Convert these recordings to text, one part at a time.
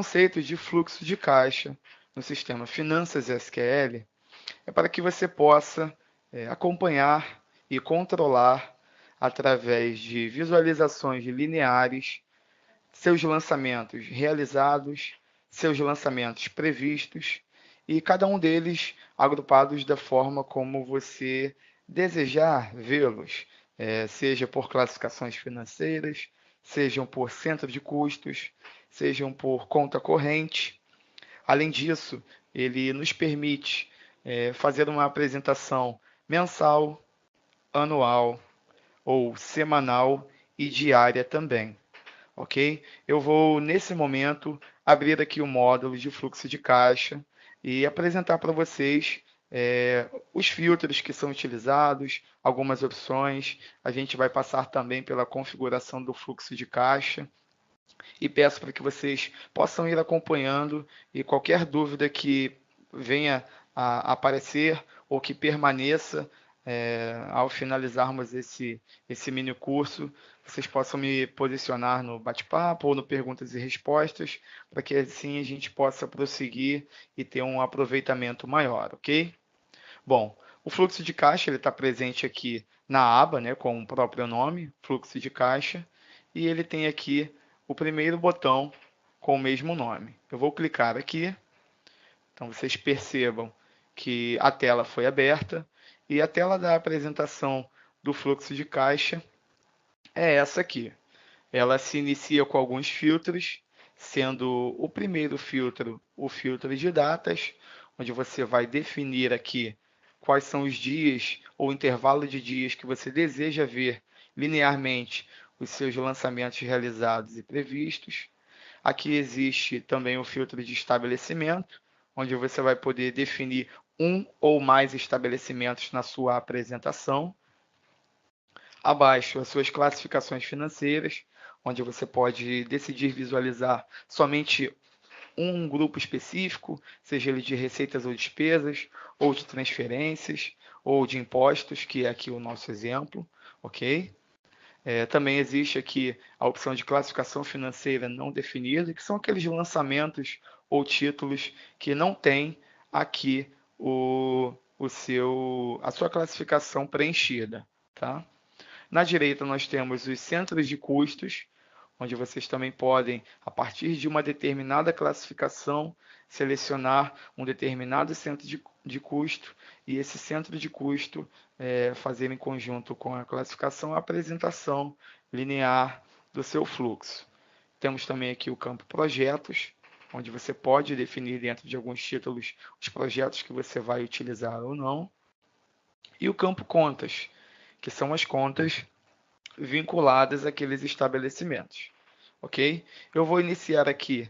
conceito de fluxo de caixa no sistema Finanças SQL é para que você possa acompanhar e controlar através de visualizações lineares seus lançamentos realizados, seus lançamentos previstos e cada um deles agrupados da forma como você desejar vê-los, seja por classificações financeiras, sejam por centro de custos, sejam por conta corrente. Além disso, ele nos permite fazer uma apresentação mensal, anual ou semanal e diária também, ok? Eu vou, nesse momento, abrir aqui o módulo de fluxo de caixa e apresentar para vocês os filtros que são utilizados, algumas opções. A gente vai passar também pela configuração do fluxo de caixa e peço para que vocês possam ir acompanhando e qualquer dúvida que venha a aparecer ou que permaneça ao finalizarmos esse mini curso, vocês possam me posicionar no bate-papo ou no perguntas e respostas, para que assim a gente possa prosseguir e ter um aproveitamento maior, ok? Bom, o fluxo de caixa ele está presente aqui na aba, né, com o próprio nome, fluxo de caixa, e ele tem aqui o primeiro botão com o mesmo nome. Eu vou clicar aqui, então vocês percebam que a tela foi aberta e a tela da apresentação do fluxo de caixa é essa aqui. Ela se inicia com alguns filtros, sendo o primeiro filtro o filtro de datas, onde você vai definir aqui quais são os dias ou intervalo de dias que você deseja ver linearmente os seus lançamentos realizados e previstos. Aqui existe também o filtro de estabelecimento, onde você vai poder definir um ou mais estabelecimentos na sua apresentação. Abaixo, as suas classificações financeiras, onde você pode decidir visualizar somente um grupo específico, seja ele de receitas ou despesas, ou de transferências, ou de impostos, que é aqui o nosso exemplo, ok? Também existe aqui a opção de classificação financeira não definida, que são aqueles lançamentos ou títulos que não têm aqui a sua classificação preenchida, tá? Na direita nós temos os centros de custos, onde vocês também podem, a partir de uma determinada classificação, selecionar um determinado centro de custo e esse centro de custo fazer em conjunto com a classificação a apresentação linear do seu fluxo. Temos também aqui o campo projetos, onde você pode definir dentro de alguns títulos os projetos que você vai utilizar ou não. E o campo contas, que são as contas vinculadas àqueles estabelecimentos, ok? Eu vou iniciar aqui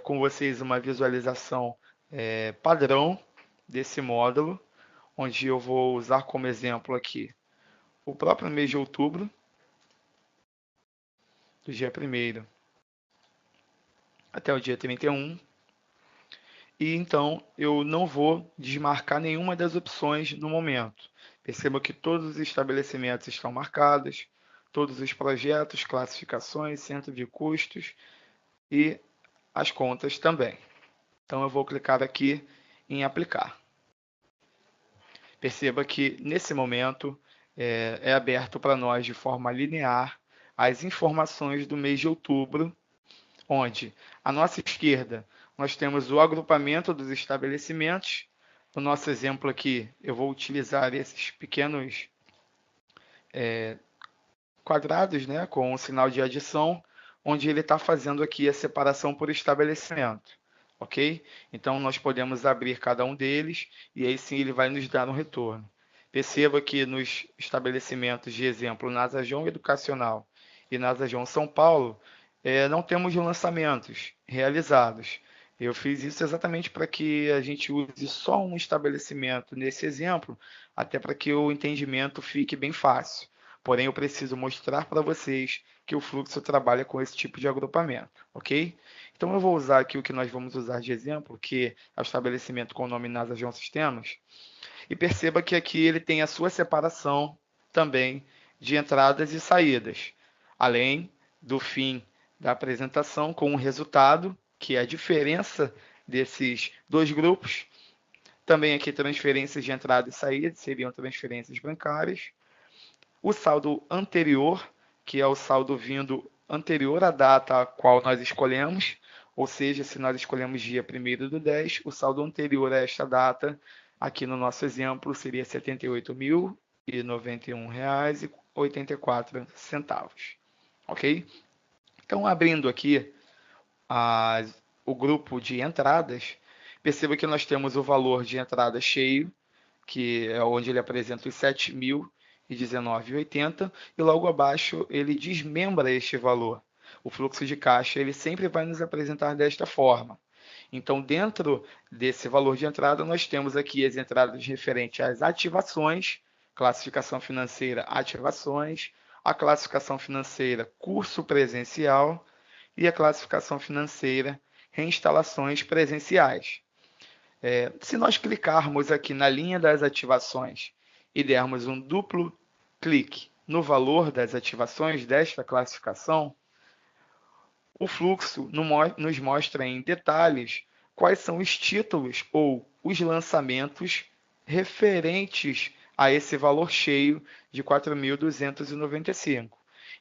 com vocês uma visualização padrão desse módulo, onde eu vou usar como exemplo aqui o próprio mês de outubro, do dia 1º até o dia 31, e então eu não vou desmarcar nenhuma das opções no momento. Perceba que todos os estabelecimentos estão marcados, todos os projetos, classificações, centro de custos e as contas também. Então eu vou clicar aqui em aplicar. Perceba que nesse momento é aberto para nós de forma linear as informações do mês de outubro, onde à nossa esquerda nós temos o agrupamento dos estabelecimentos. No nosso exemplo aqui, eu vou utilizar esses pequenos quadrados, né, com um sinal de adição, onde ele está fazendo aqui a separação por estabelecimento, ok? Então, nós podemos abrir cada um deles e aí sim ele vai nos dar um retorno. Perceba que nos estabelecimentos de exemplo Nasajon Educacional e Nasajon São Paulo, não temos lançamentos realizados. Eu fiz isso exatamente para que a gente use só um estabelecimento nesse exemplo, até para que o entendimento fique bem fácil. Porém, eu preciso mostrar para vocês que o fluxo trabalha com esse tipo de agrupamento, ok? Então, eu vou usar aqui o que nós vamos usar de exemplo, que é o estabelecimento com o nome Nasajon Sistemas, e perceba que aqui ele tem a sua separação também de entradas e saídas, além do fim da apresentação com um resultado que é a diferença desses dois grupos. Também aqui transferências de entrada e saída, seriam transferências bancárias. O saldo anterior, que é o saldo vindo anterior à data a qual nós escolhemos, ou seja, se nós escolhemos dia 1º do 10, o saldo anterior a esta data, aqui no nosso exemplo, seria R$ 78.091,84. Ok? Então, abrindo aqui o grupo de entradas, perceba que nós temos o valor de entrada cheio, que é onde ele apresenta os 7.019,80, e logo abaixo ele desmembra este valor. O fluxo de caixa ele sempre vai nos apresentar desta forma. Então, dentro desse valor de entrada, nós temos aqui as entradas referentes às ativações, classificação financeira, ativações, a classificação financeira, curso presencial, e a classificação financeira, reinstalações presenciais. Se nós clicarmos aqui na linha das ativações e dermos um duplo clique no valor das ativações desta classificação, o fluxo nos mostra em detalhes quais são os títulos ou os lançamentos referentes a esse valor cheio de 4.295.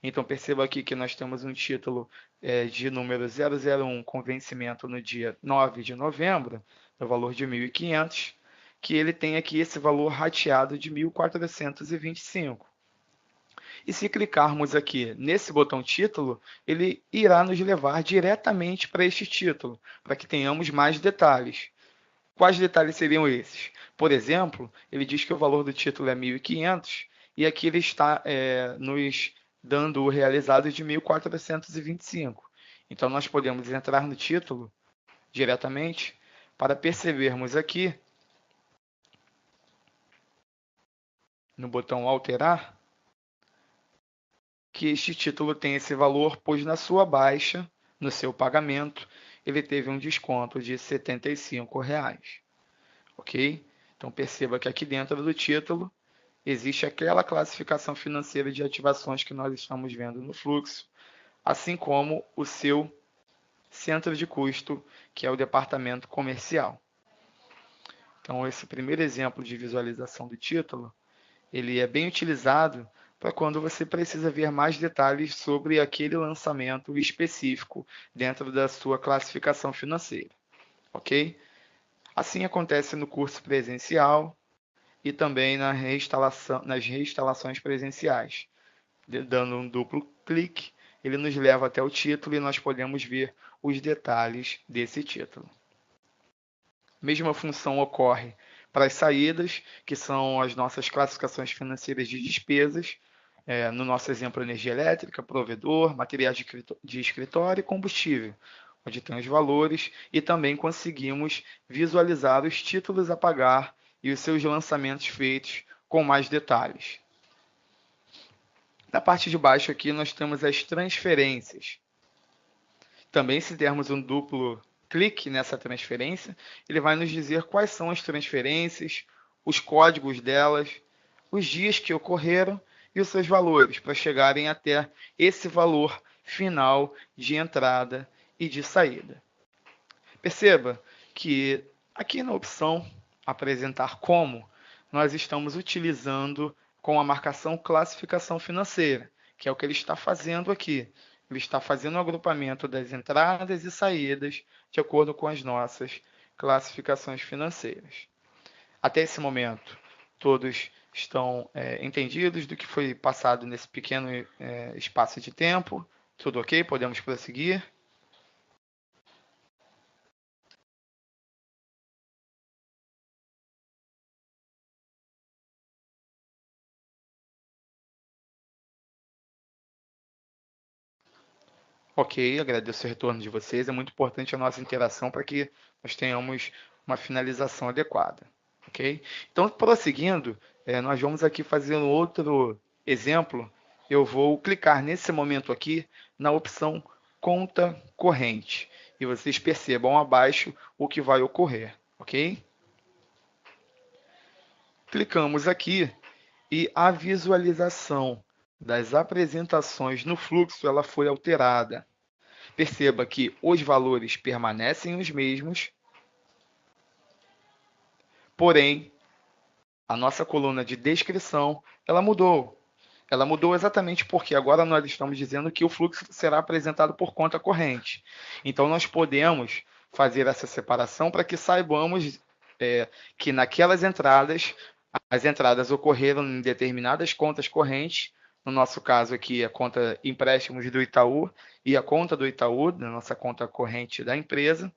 Então, perceba aqui que nós temos um título de número 001 com vencimento no dia 9 de novembro, no valor de 1.500, que ele tem aqui esse valor rateado de 1.425. E se clicarmos aqui nesse botão título, ele irá nos levar diretamente para este título, para que tenhamos mais detalhes. Quais detalhes seriam esses? Por exemplo, ele diz que o valor do título é 1.500 e aqui ele está nos dando o realizado de 1.425. Então, nós podemos entrar no título diretamente para percebermos aqui, no botão alterar, que este título tem esse valor, pois na sua baixa, no seu pagamento, ele teve um desconto de R$ 75. Ok? Então, perceba que aqui dentro do título existe aquela classificação financeira de ativações que nós estamos vendo no fluxo, assim como o seu centro de custo, que é o departamento comercial. Então, esse primeiro exemplo de visualização do título, ele é bem utilizado para quando você precisa ver mais detalhes sobre aquele lançamento específico dentro da sua classificação financeira. Ok? Assim acontece no curso presencial e também nas reinstalações presenciais. Dando um duplo clique, ele nos leva até o título e nós podemos ver os detalhes desse título. Mesma função ocorre para as saídas, que são as nossas classificações financeiras de despesas, no nosso exemplo, energia elétrica, provedor, materiais de escritório e combustível, onde tem os valores e também conseguimos visualizar os títulos a pagar e os seus lançamentos feitos com mais detalhes. Na parte de baixo aqui nós temos as transferências. Também, se dermos um duplo clique nessa transferência, ele vai nos dizer quais são as transferências, os códigos delas, os dias que ocorreram e os seus valores, para chegarem até esse valor final de entrada e de saída. Perceba que aqui na opção apresentar como, nós estamos utilizando com a marcação classificação financeira, que é o que ele está fazendo aqui. Ele está fazendo o agrupamento das entradas e saídas de acordo com as nossas classificações financeiras. Até esse momento, todos estão entendidos do que foi passado nesse pequeno espaço de tempo? Tudo ok? Podemos prosseguir? Ok, agradeço o retorno de vocês. É muito importante a nossa interação para que nós tenhamos uma finalização adequada. Ok? Então, prosseguindo, nós vamos aqui fazer um outro exemplo. Eu vou clicar nesse momento aqui na opção Conta Corrente. E vocês percebam abaixo o que vai ocorrer. Ok? Clicamos aqui e a visualização das apresentações no fluxo ela foi alterada. Perceba que os valores permanecem os mesmos, porém, a nossa coluna de descrição, ela mudou. Ela mudou exatamente porque agora nós estamos dizendo que o fluxo será apresentado por conta corrente. Então, nós podemos fazer essa separação para que saibamos que naquelas entradas, as entradas ocorreram em determinadas contas correntes, no nosso caso aqui, a conta empréstimos do Itaú e a conta do Itaú, da nossa conta corrente da empresa,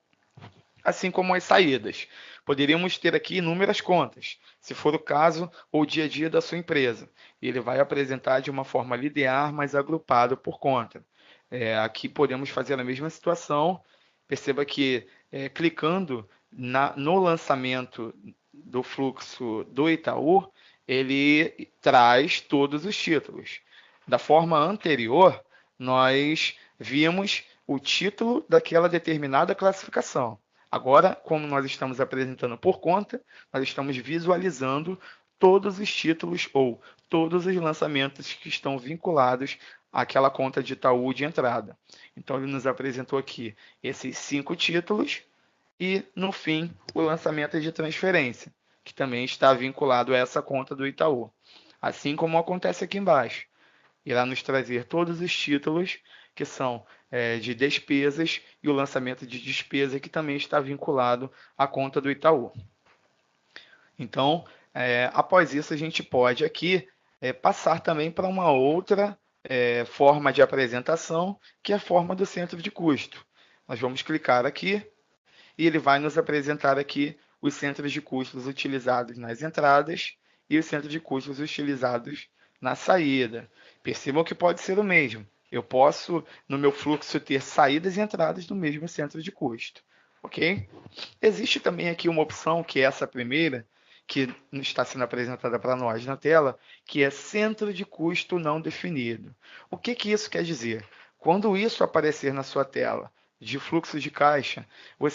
assim como as saídas. Poderíamos ter aqui inúmeras contas, se for o caso, ou o dia a dia da sua empresa. E ele vai apresentar de uma forma linear, mas agrupado por conta. Aqui podemos fazer a mesma situação. Perceba que clicando no lançamento do fluxo do Itaú, ele traz todos os títulos. Da forma anterior, nós vimos o título daquela determinada classificação. Agora, como nós estamos apresentando por conta, nós estamos visualizando todos os títulos ou todos os lançamentos que estão vinculados àquela conta de Itaú de entrada. Então, ele nos apresentou aqui esses 5 títulos e, no fim, o lançamento de transferência, que também está vinculado a essa conta do Itaú. Assim como acontece aqui embaixo. Irá nos trazer todos os títulos que são de despesas e o lançamento de despesa que também está vinculado à conta do Itaú. Então, após isso, a gente pode aqui passar também para uma outra forma de apresentação, que é a forma do centro de custo. Nós vamos clicar aqui e ele vai nos apresentar aqui os centros de custos utilizados nas entradas e os centros de custos utilizados na saída. Percebam que pode ser o mesmo. Eu posso, no meu fluxo, ter saídas e entradas no mesmo centro de custo. Ok? Existe também aqui uma opção, que é essa primeira, que está sendo apresentada para nós na tela, que é centro de custo não definido. O que isso quer dizer? Quando isso aparecer na sua tela de fluxo de caixa, o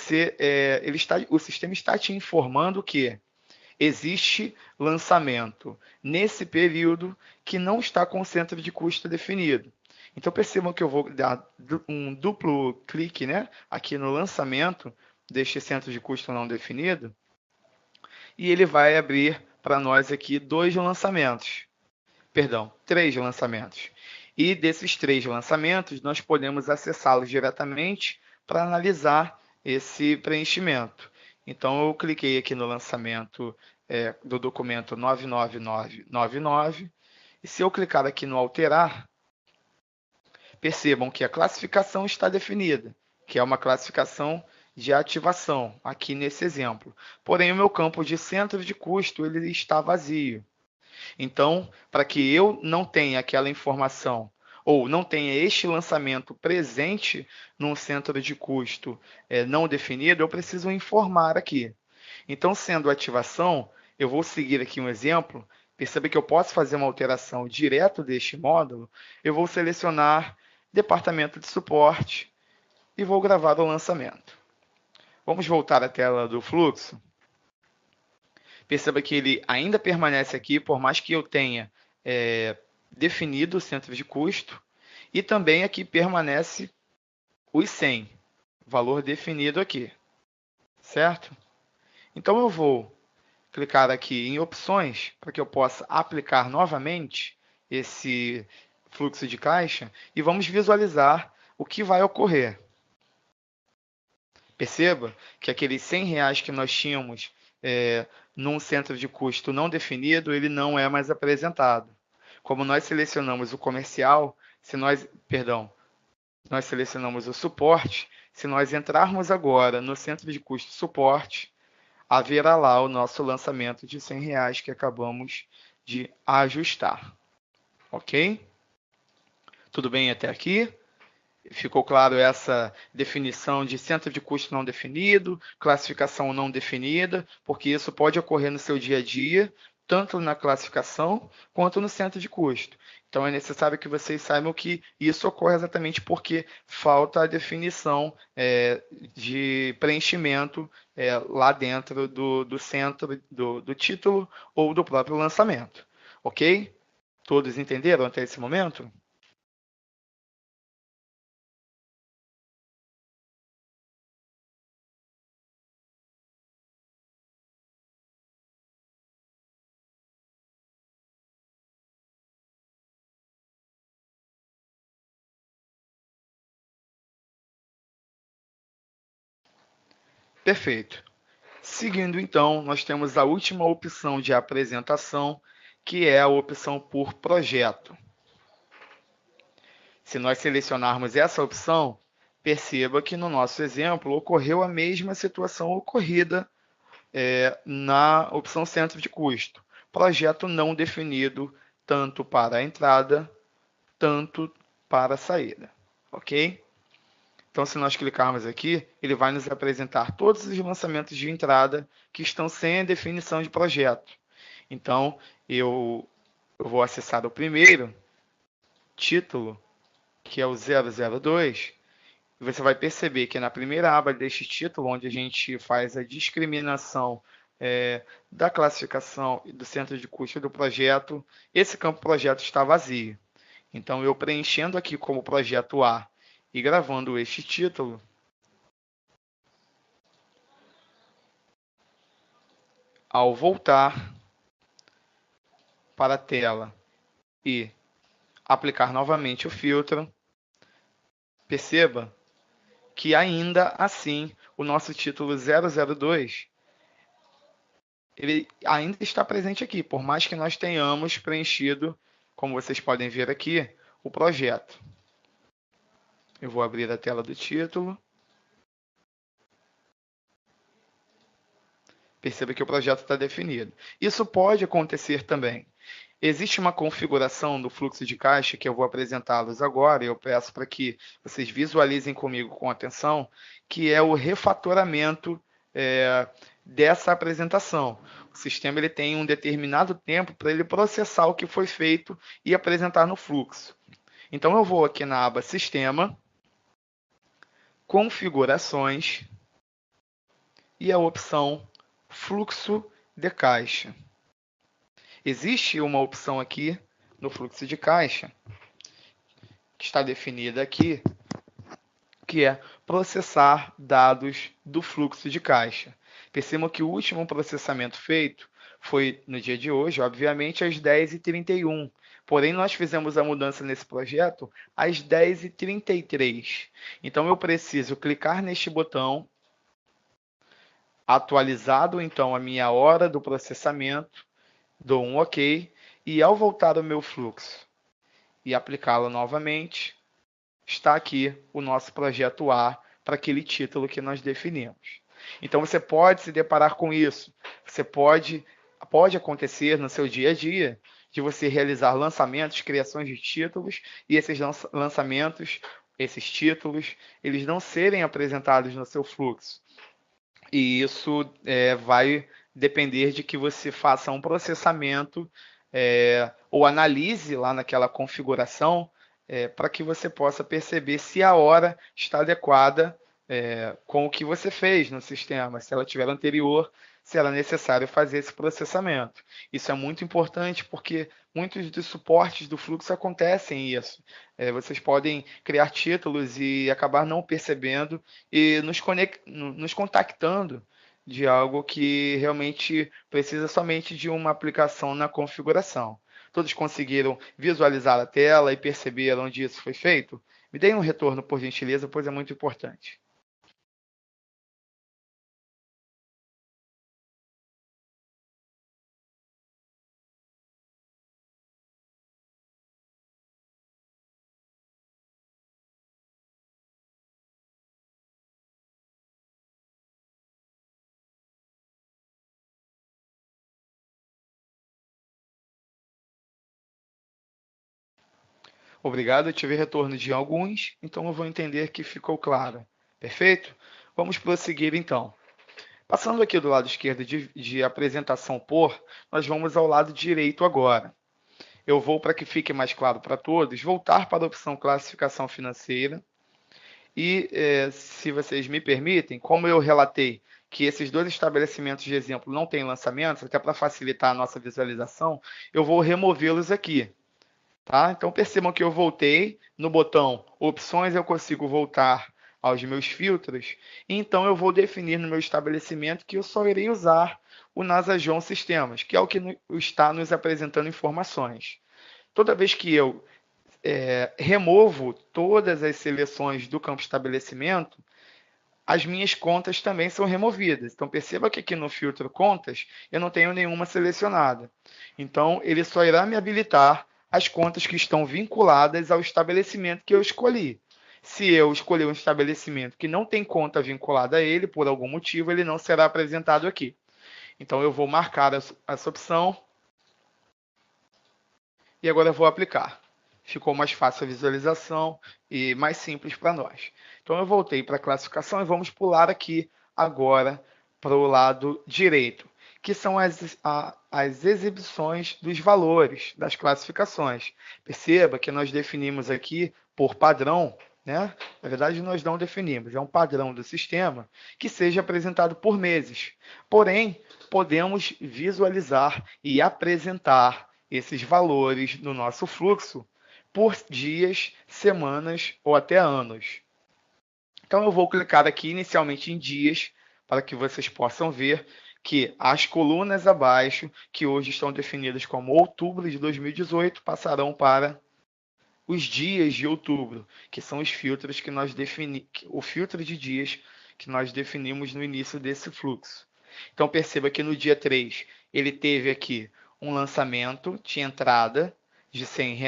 sistema está te informando que existe lançamento nesse período que não está com centro de custo definido. Então percebam que eu vou dar um duplo clique, né, aqui no lançamento deste centro de custo não definido, e ele vai abrir para nós aqui três lançamentos. E desses 3 lançamentos, nós podemos acessá-los diretamente para analisar esse preenchimento. Então, eu cliquei aqui no lançamento do documento 99999, e se eu clicar aqui no alterar, percebam que a classificação está definida, que é uma classificação de ativação, aqui nesse exemplo. Porém, o meu campo de centro de custo ele está vazio. Então, para que eu não tenha aquela informação ou não tenha este lançamento presente num centro de custo não definido, eu preciso informar aqui. Então, sendo ativação, eu vou seguir aqui um exemplo. Perceba que eu posso fazer uma alteração direto deste módulo. Eu vou selecionar departamento de suporte e vou gravar o lançamento. Vamos voltar à tela do fluxo. Perceba que ele ainda permanece aqui, por mais que eu tenha definido o centro de custo. E também aqui permanece os 100, valor definido aqui, certo? Então eu vou clicar aqui em opções, para que eu possa aplicar novamente esse fluxo de caixa, e vamos visualizar o que vai ocorrer. Perceba que aqueles R$ 100 que nós tínhamos num centro de custo não definido, ele não é mais apresentado. Como nós selecionamos o comercial, nós selecionamos o suporte, se nós entrarmos agora no centro de custo suporte, haverá lá o nosso lançamento de R$ 100 que acabamos de ajustar. Ok? Tudo bem até aqui? Ficou claro essa definição de centro de custo não definido, classificação não definida, porque isso pode ocorrer no seu dia a dia, tanto na classificação quanto no centro de custo. Então é necessário que vocês saibam que isso ocorre exatamente porque falta a definição de preenchimento lá dentro do centro do título ou do próprio lançamento. Ok? Todos entenderam até esse momento? Perfeito. Seguindo, então, nós temos a última opção de apresentação, que é a opção por projeto. Se nós selecionarmos essa opção, perceba que no nosso exemplo ocorreu a mesma situação ocorrida na opção centro de custo. Projeto não definido, tanto para a entrada, tanto para a saída. Ok? Então, se nós clicarmos aqui, ele vai nos apresentar todos os lançamentos de entrada que estão sem a definição de projeto. Então, eu vou acessar o primeiro, título, que é o 002, e você vai perceber que na primeira aba deste título, onde a gente faz a discriminação da classificação e do centro de custo do projeto, esse campo projeto está vazio. Então, eu preenchendo aqui como projeto A e gravando este título, ao voltar para a tela e aplicar novamente o filtro, perceba que ainda assim o nosso título 002 ele ainda está presente aqui, por mais que nós tenhamos preenchido, como vocês podem ver aqui, o projeto. Eu vou abrir a tela do título. Perceba que o projeto está definido. Isso pode acontecer também. Existe uma configuração do fluxo de caixa que eu vou apresentá-los agora, e eu peço para que vocês visualizem comigo com atenção, que é o refatoramento dessa apresentação. O sistema ele tem um determinado tempo para ele processar o que foi feito e apresentar no fluxo. Então eu vou aqui na aba Sistema, Configurações e a opção Fluxo de caixa. Existe uma opção aqui no fluxo de caixa, que está definida aqui, que é processar dados do fluxo de caixa. Percebam que o último processamento feito foi no dia de hoje, obviamente, às 10h31. Porém, nós fizemos a mudança nesse projeto às 10h33. Então, eu preciso clicar neste botão, atualizado, então, a minha hora do processamento, dou um OK, e ao voltar ao meu fluxo e aplicá-lo novamente, está aqui o nosso projeto A para aquele título que nós definimos. Então, você pode se deparar com isso. Você pode acontecer no seu dia a dia de você realizar lançamentos, criações de títulos, e esses lançamentos, esses títulos, eles não serem apresentados no seu fluxo. E isso vai depender de que você faça um processamento ou analise lá naquela configuração para que você possa perceber se a hora está adequada com o que você fez no sistema, se ela estiver anterior, se era necessário fazer esse processamento. Isso é muito importante porque muitos dos suportes do fluxo acontecem isso. Vocês podem criar títulos e acabar não percebendo e nos contactando de algo que realmente precisa somente de uma aplicação na configuração. Todos conseguiram visualizar a tela e perceber onde isso foi feito? Me deem um retorno, por gentileza, pois é muito importante. Obrigado, eu tive retorno de alguns, então eu vou entender que ficou claro. Perfeito? Vamos prosseguir então. Passando aqui do lado esquerdo de apresentação por, nós vamos ao lado direito agora. Eu vou, para que fique mais claro para todos, voltar para a opção classificação financeira. E, se vocês me permitem, como eu relatei que esses dois estabelecimentos de exemplo não têm lançamentos, até para facilitar a nossa visualização, eu vou removê-los aqui. Tá? Então percebam que eu voltei no botão opções, eu consigo voltar aos meus filtros, e então eu vou definir no meu estabelecimento que eu só irei usar o Nasajon Sistemas, que é o que está nos apresentando informações. Toda vez que eu removo todas as seleções do campo estabelecimento, as minhas contas também são removidas. Então, perceba que aqui no filtro contas, eu não tenho nenhuma selecionada. Então, ele só irá me habilitar as contas que estão vinculadas ao estabelecimento que eu escolhi. Se eu escolher um estabelecimento que não tem conta vinculada a ele, por algum motivo, ele não será apresentado aqui. Então, eu vou marcar essa opção e agora eu vou aplicar. Ficou mais fácil a visualização e mais simples para nós. Então, eu voltei para a classificação e vamos pular aqui agora para o lado direito, que são as exibições dos valores das classificações. Perceba que nós definimos aqui por padrão, né? Na verdade, nós não definimos, é um padrão do sistema que seja apresentado por meses. Porém, podemos visualizar e apresentar esses valores no nosso fluxo por dias, semanas ou até anos. Então eu vou clicar aqui inicialmente em dias para que vocês possam ver que as colunas abaixo, que hoje estão definidas como outubro de 2018, passarão para os dias de outubro, que são os filtros que nós definimos, o filtro de dias que nós definimos no início desse fluxo. Então perceba que no dia 3 ele teve aqui um lançamento de entrada de R$ 100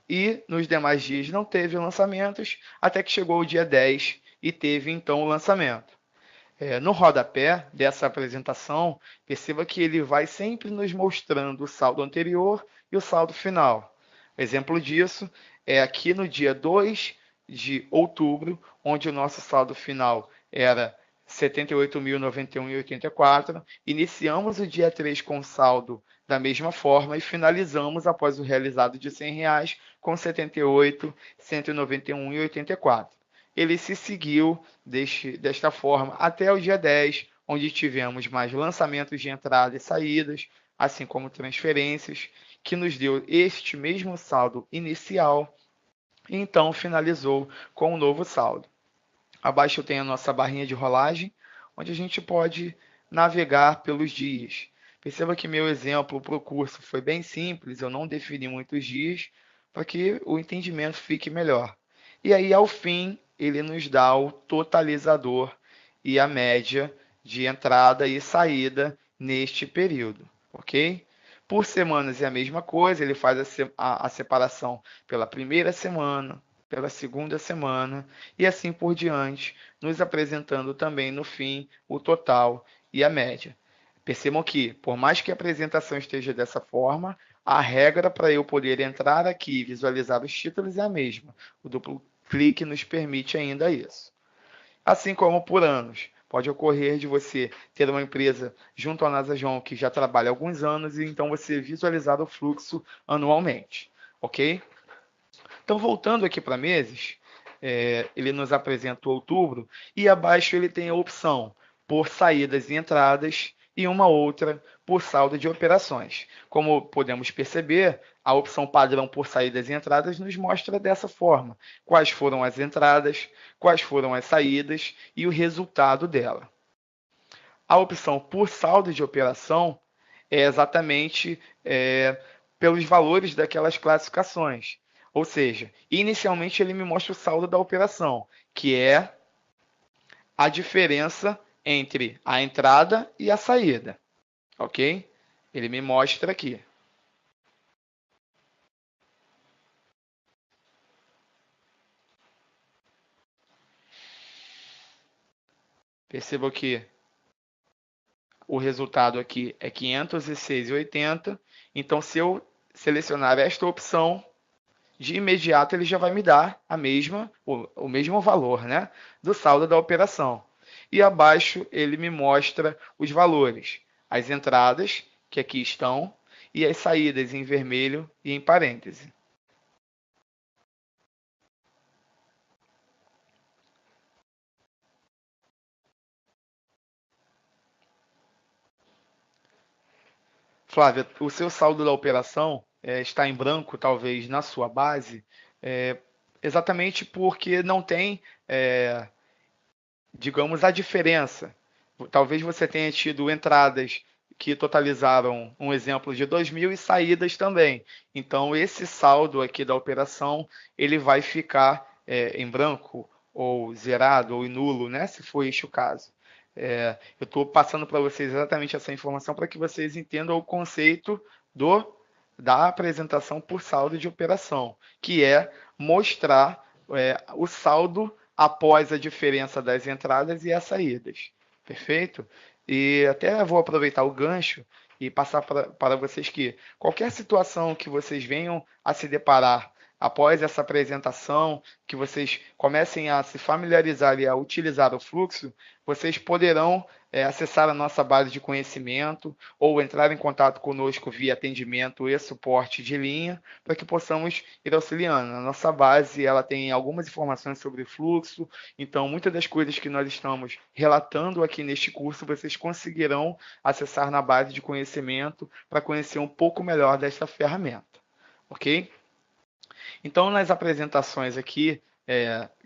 e nos demais dias não teve lançamentos, até que chegou o dia 10 e teve então o lançamento. No rodapé dessa apresentação, perceba que ele vai sempre nos mostrando o saldo anterior e o saldo final. O exemplo disso é aqui no dia 2 de outubro, onde o nosso saldo final era R$ 78.091,84. Iniciamos o dia 3 com saldo da mesma forma e finalizamos após o realizado de R$ 100 com R$ 78.191,84. Ele se seguiu desta forma até o dia 10, onde tivemos mais lançamentos de entrada e saídas, assim como transferências, que nos deu este mesmo saldo inicial, e então finalizou com um novo saldo. Abaixo tem a nossa barrinha de rolagem, onde a gente pode navegar pelos dias. Perceba que meu exemplo para o curso foi bem simples, eu não defini muitos dias, para que o entendimento fique melhor. E aí, ao fim, ele nos dá o totalizador e a média de entrada e saída neste período, ok? Por semanas é a mesma coisa, ele faz a separação pela primeira semana, pela segunda semana e assim por diante, nos apresentando também no fim o total e a média. Percebam que, por mais que a apresentação esteja dessa forma, a regra para eu poder entrar aqui e visualizar os títulos é a mesma. O duplo clique nos permite ainda isso. Assim como por anos. Pode ocorrer de você ter uma empresa junto à Nasajon que já trabalha há alguns anos e então você visualizar o fluxo anualmente. Ok? Então, voltando aqui para meses, ele nos apresenta o outubro e abaixo ele tem a opção por saídas e entradas e uma outra por saldo de operações. Como podemos perceber, a opção padrão por saídas e entradas nos mostra dessa forma quais foram as entradas, quais foram as saídas e o resultado dela. A opção por saldo de operação é exatamente pelos valores daquelas classificações. Ou seja, inicialmente ele me mostra o saldo da operação, que é a diferença entre a entrada e a saída, ok? Ele me mostra aqui. Perceba que o resultado aqui é 506,80. Então, se eu selecionar esta opção, de imediato ele já vai me dar o mesmo valor, né, do saldo da operação. E abaixo ele me mostra os valores, as entradas, que aqui estão, e as saídas em vermelho e em parêntese. Flávia, o seu saldo da operação está em branco, talvez, na sua base, exatamente porque não tem, digamos, a diferença. Talvez você tenha tido entradas que totalizaram um exemplo de 2.000 e saídas também. Então, esse saldo aqui da operação, ele vai ficar em branco ou zerado, ou nulo, né? Se for este o caso. Eu estou passando para vocês exatamente essa informação para que vocês entendam o conceito da apresentação por saldo de operação, que é mostrar o saldo após a diferença das entradas e as saídas. Perfeito? E até vou aproveitar o gancho e passar para vocês que qualquer situação que vocês venham a se deparar após essa apresentação, que vocês comecem a se familiarizar e a utilizar o fluxo, vocês poderão acessar a nossa base de conhecimento ou entrar em contato conosco via atendimento e suporte de linha para que possamos ir auxiliando. A nossa base ela tem algumas informações sobre fluxo, então muitas das coisas que nós estamos relatando aqui neste curso vocês conseguirão acessar na base de conhecimento para conhecer um pouco melhor desta ferramenta, ok? Então, nas apresentações aqui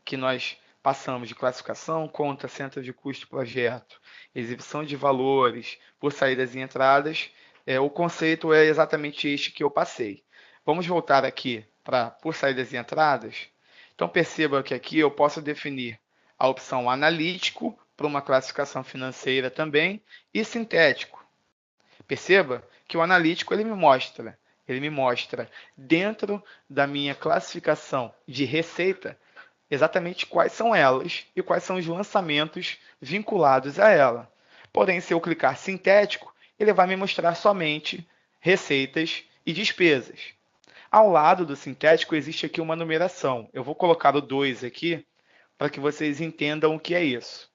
que nós passamos de classificação, conta, centro de custo, projeto, exibição de valores por saídas e entradas, o conceito é exatamente este que eu passei. Vamos voltar aqui para por saídas e entradas. Então, perceba que aqui eu posso definir a opção analítico para uma classificação financeira também e sintético. Perceba que o analítico ele me mostra dentro da minha classificação de receita exatamente quais são elas e quais são os lançamentos vinculados a ela. Porém, se eu clicar sintético, ele vai me mostrar somente receitas e despesas. Ao lado do sintético existe aqui uma numeração. Eu vou colocar o 2 aqui para que vocês entendam o que é isso.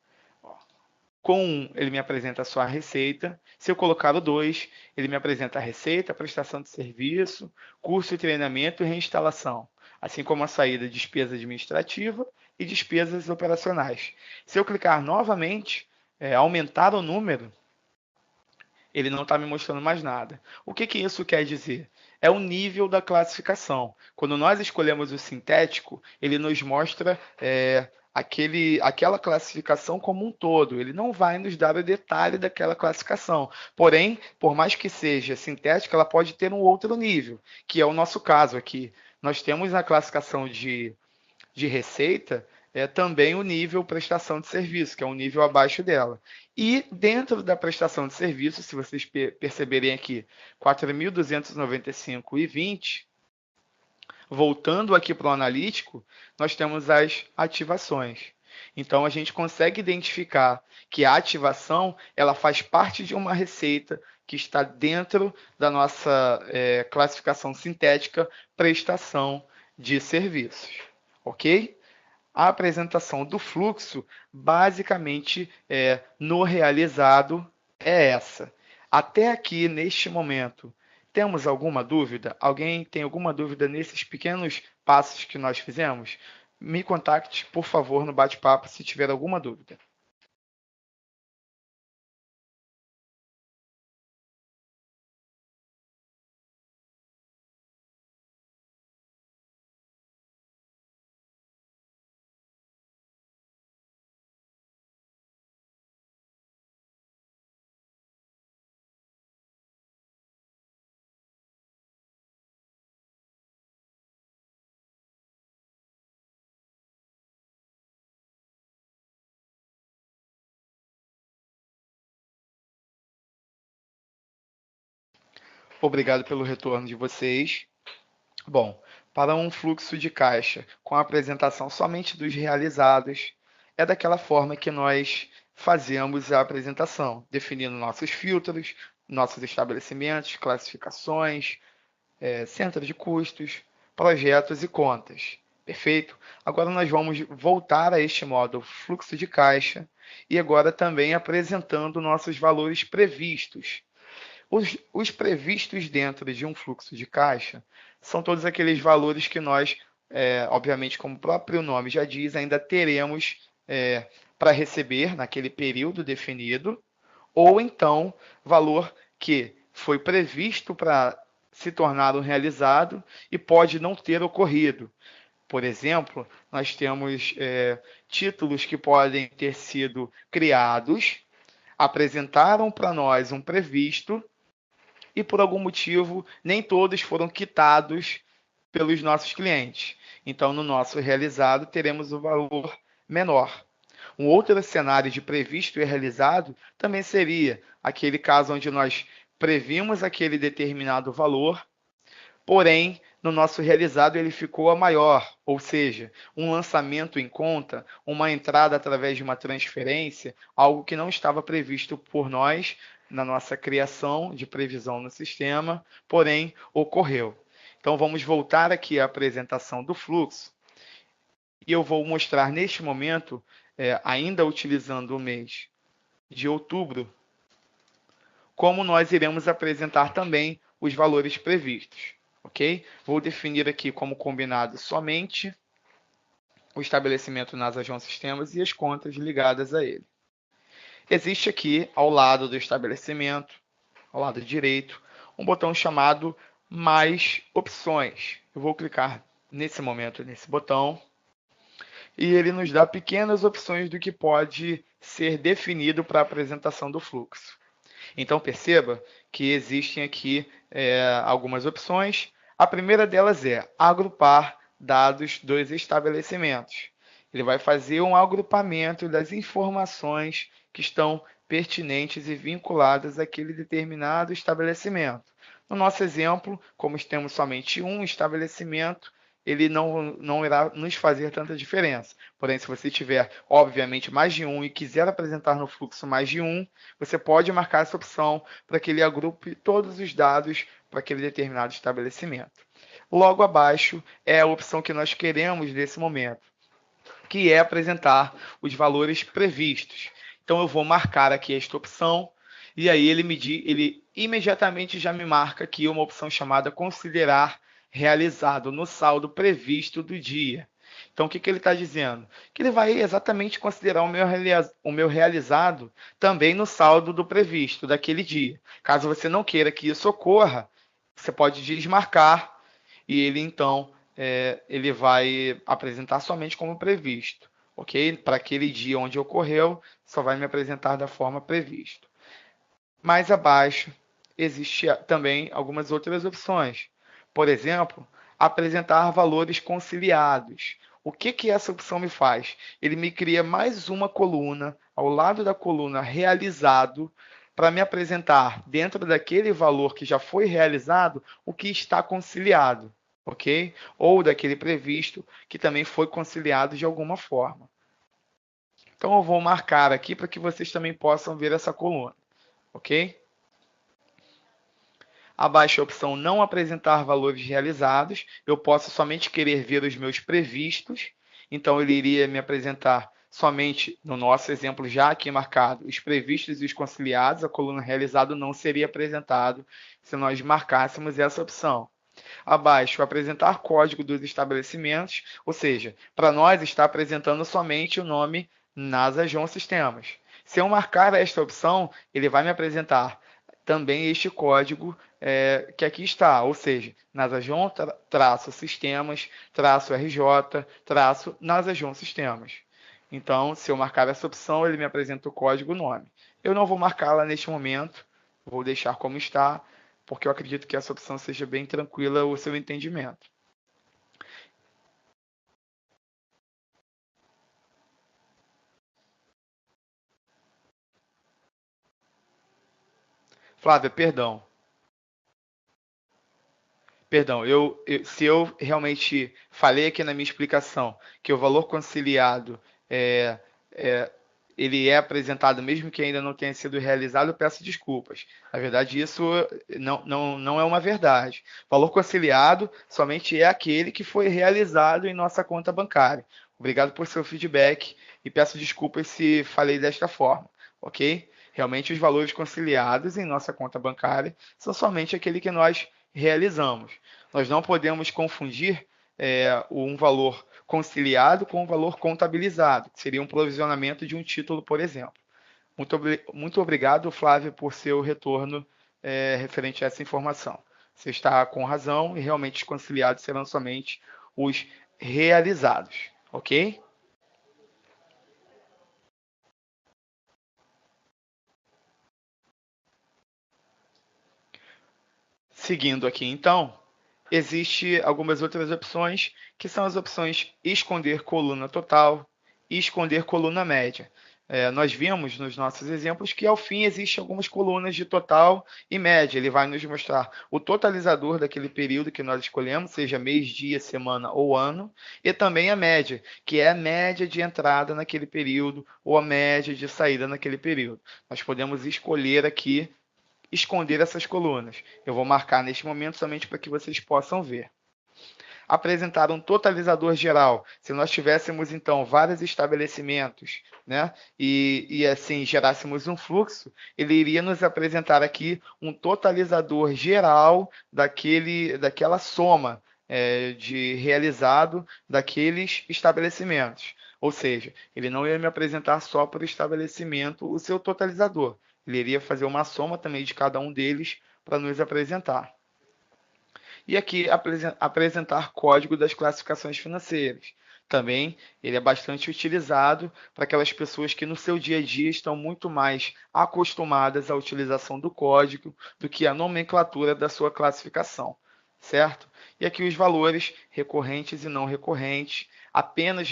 Com 1, ele me apresenta a sua receita. Se eu colocar o 2, ele me apresenta a receita, a prestação de serviço, curso de treinamento e reinstalação, assim como a saída de despesa administrativa e despesas operacionais. Se eu clicar novamente, aumentar o número, ele não está me mostrando mais nada. O que isso quer dizer? É o nível da classificação. Quando nós escolhemos o sintético, ele nos mostra aquela classificação como um todo. Ele não vai nos dar o detalhe daquela classificação. Porém, por mais que seja sintética, ela pode ter um outro nível, que é o nosso caso aqui. Nós temos na classificação de receita também o nível prestação de serviço, que é um nível abaixo dela. E dentro da prestação de serviço, se vocês perceberem aqui, 4.295,20, voltando aqui para o analítico, nós temos as ativações. Então, a gente consegue identificar que a ativação ela faz parte de uma receita que está dentro da nossa classificação sintética prestação de serviços. Ok? A apresentação do fluxo, basicamente, no realizado, é essa. Até aqui, neste momento, temos alguma dúvida? Alguém tem alguma dúvida nesses pequenos passos que nós fizemos? Me contacte, por favor, no bate-papo se tiver alguma dúvida. Obrigado pelo retorno de vocês. Bom, para um fluxo de caixa com a apresentação somente dos realizados, é daquela forma que nós fazemos a apresentação, definindo nossos filtros, nossos estabelecimentos, classificações, centro de custos, projetos e contas. Perfeito? Agora nós vamos voltar a este módulo fluxo de caixa e agora também apresentando nossos valores previstos. Os previstos dentro de um fluxo de caixa são todos aqueles valores que nós, obviamente, como o próprio nome já diz, ainda teremos para receber naquele período definido, ou então valor que foi previsto para se tornar um realizado e pode não ter ocorrido. Por exemplo, nós temos títulos que podem ter sido criados, apresentaram para nós um previsto e por algum motivo nem todos foram quitados pelos nossos clientes. Então, no nosso realizado, teremos o valor menor. Um outro cenário de previsto e realizado também seria aquele caso onde nós previmos aquele determinado valor, porém, no nosso realizado ele ficou a maior, ou seja, um lançamento em conta, uma entrada através de uma transferência, algo que não estava previsto por nós na nossa criação de previsão no sistema, porém ocorreu. Então vamos voltar aqui à apresentação do fluxo e eu vou mostrar neste momento, ainda utilizando o mês de outubro, como nós iremos apresentar também os valores previstos, ok? Vou definir aqui como combinado somente o estabelecimento NASA João Sistemas e as contas ligadas a ele. Existe aqui, ao lado do estabelecimento, ao lado direito, um botão chamado Mais Opções. Eu vou clicar nesse momento nesse botão e ele nos dá pequenas opções do que pode ser definido para a apresentação do fluxo. Então perceba que existem aqui algumas opções. A primeira delas é agrupar dados dos estabelecimentos. Ele vai fazer um agrupamento das informações que estão pertinentes e vinculadas àquele determinado estabelecimento. No nosso exemplo, como temos somente um estabelecimento, ele não irá nos fazer tanta diferença. Porém, se você tiver, obviamente, mais de um e quiser apresentar no fluxo mais de um, você pode marcar essa opção para que ele agrupe todos os dados para aquele determinado estabelecimento. Logo abaixo é a opção que nós queremos nesse momento, que é apresentar os valores previstos. Então eu vou marcar aqui esta opção e aí ele imediatamente já me marca aqui uma opção chamada considerar realizado no saldo previsto do dia. Então, o que ele está dizendo? Que ele vai exatamente considerar o meu realizado também no saldo do previsto daquele dia. Caso você não queira que isso ocorra, você pode desmarcar e ele, então, ele vai apresentar somente como previsto. Ok? Para aquele dia onde ocorreu, só vai me apresentar da forma prevista. Mais abaixo, existem também algumas outras opções. Por exemplo, apresentar valores conciliados. O que essa opção me faz? Ele me cria mais uma coluna ao lado da coluna realizado para me apresentar dentro daquele valor que já foi realizado o que está conciliado, ok? Ou daquele previsto que também foi conciliado de alguma forma. Então eu vou marcar aqui para que vocês também possam ver essa coluna, ok? Abaixo a opção não apresentar valores realizados, eu posso somente querer ver os meus previstos, então ele iria me apresentar somente, no nosso exemplo já aqui marcado, os previstos e os conciliados, a coluna realizado não seria apresentado se nós marcássemos essa opção. Abaixo, apresentar código dos estabelecimentos, ou seja, para nós está apresentando somente o nome NASA João Sistemas. Se eu marcar esta opção, ele vai me apresentar também este código que aqui está, ou seja, nasajoão sistemas RJ nasajoão sistemas. Então, se eu marcar essa opção, ele me apresenta o código nome. Eu não vou marcá-la neste momento, vou deixar como está, porque eu acredito que essa opção seja bem tranquila o seu entendimento. Flávia, perdão. Perdão, se eu realmente falei aqui na minha explicação que o valor conciliado é, é, ele é apresentado mesmo que ainda não tenha sido realizado, eu peço desculpas. Na verdade, isso não é uma verdade. Valor conciliado somente é aquele que foi realizado em nossa conta bancária. Obrigado por seu feedback e peço desculpas se falei desta forma, ok? Realmente, os valores conciliados em nossa conta bancária são somente aquele que nós realizamos. Nós não podemos confundir um valor conciliado com um valor contabilizado, que seria um provisionamento de um título, por exemplo. Muito obrigado, Flávio, por seu retorno referente a essa informação. Você está com razão e realmente os conciliados serão somente os realizados, ok? Seguindo aqui, então, existe algumas outras opções, que são as opções esconder coluna total, e esconder coluna média. Nós vimos nos nossos exemplos que ao fim existem algumas colunas de total e média. Ele vai nos mostrar o totalizador daquele período que nós escolhemos, seja mês, dia, semana ou ano, e também a média, que é a média de entrada naquele período ou a média de saída naquele período. Nós podemos escolher aqui, esconder essas colunas. Eu vou marcar neste momento somente para que vocês possam ver. Apresentar um totalizador geral. Se nós tivéssemos, então, vários estabelecimentos, né, e assim gerássemos um fluxo, ele iria nos apresentar aqui um totalizador geral daquela soma de realizado daqueles estabelecimentos. Ou seja, ele não ia me apresentar só por estabelecimento o seu totalizador. Ele iria fazer uma soma também de cada um deles para nos apresentar. E aqui apresentar código das classificações financeiras. Também ele é bastante utilizado para aquelas pessoas que no seu dia a dia estão muito mais acostumadas à utilização do código do que à nomenclatura da sua classificação, certo? E aqui os valores recorrentes e não recorrentes, apenas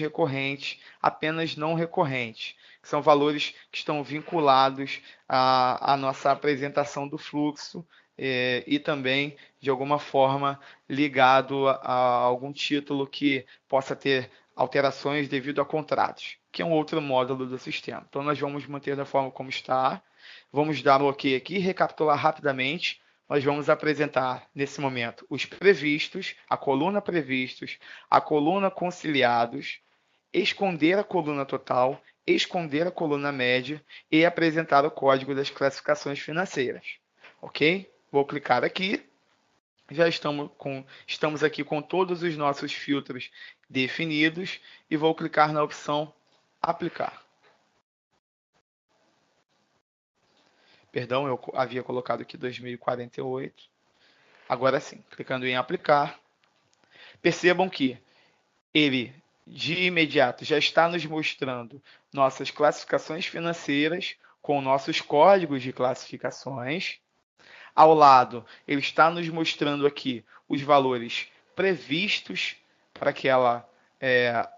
não recorrentes, que são valores que estão vinculados à nossa apresentação do fluxo e também, de alguma forma, ligado a algum título que possa ter alterações devido a contratos, que é um outro módulo do sistema. Então, nós vamos manter da forma como está, vamos dar um OK aqui, recapitular rapidamente. Nós vamos apresentar, nesse momento, os previstos, a coluna previstos, a coluna conciliados, esconder a coluna total, esconder a coluna média e apresentar o código das classificações financeiras. Ok? Vou clicar aqui. Já estamos aqui com todos os nossos filtros definidos e vou clicar na opção Aplicar. Perdão, eu havia colocado aqui 2048. Agora sim, clicando em Aplicar. Percebam que ele, de imediato, já está nos mostrando nossas classificações financeiras com nossos códigos de classificações. Ao lado, ele está nos mostrando aqui os valores previstos para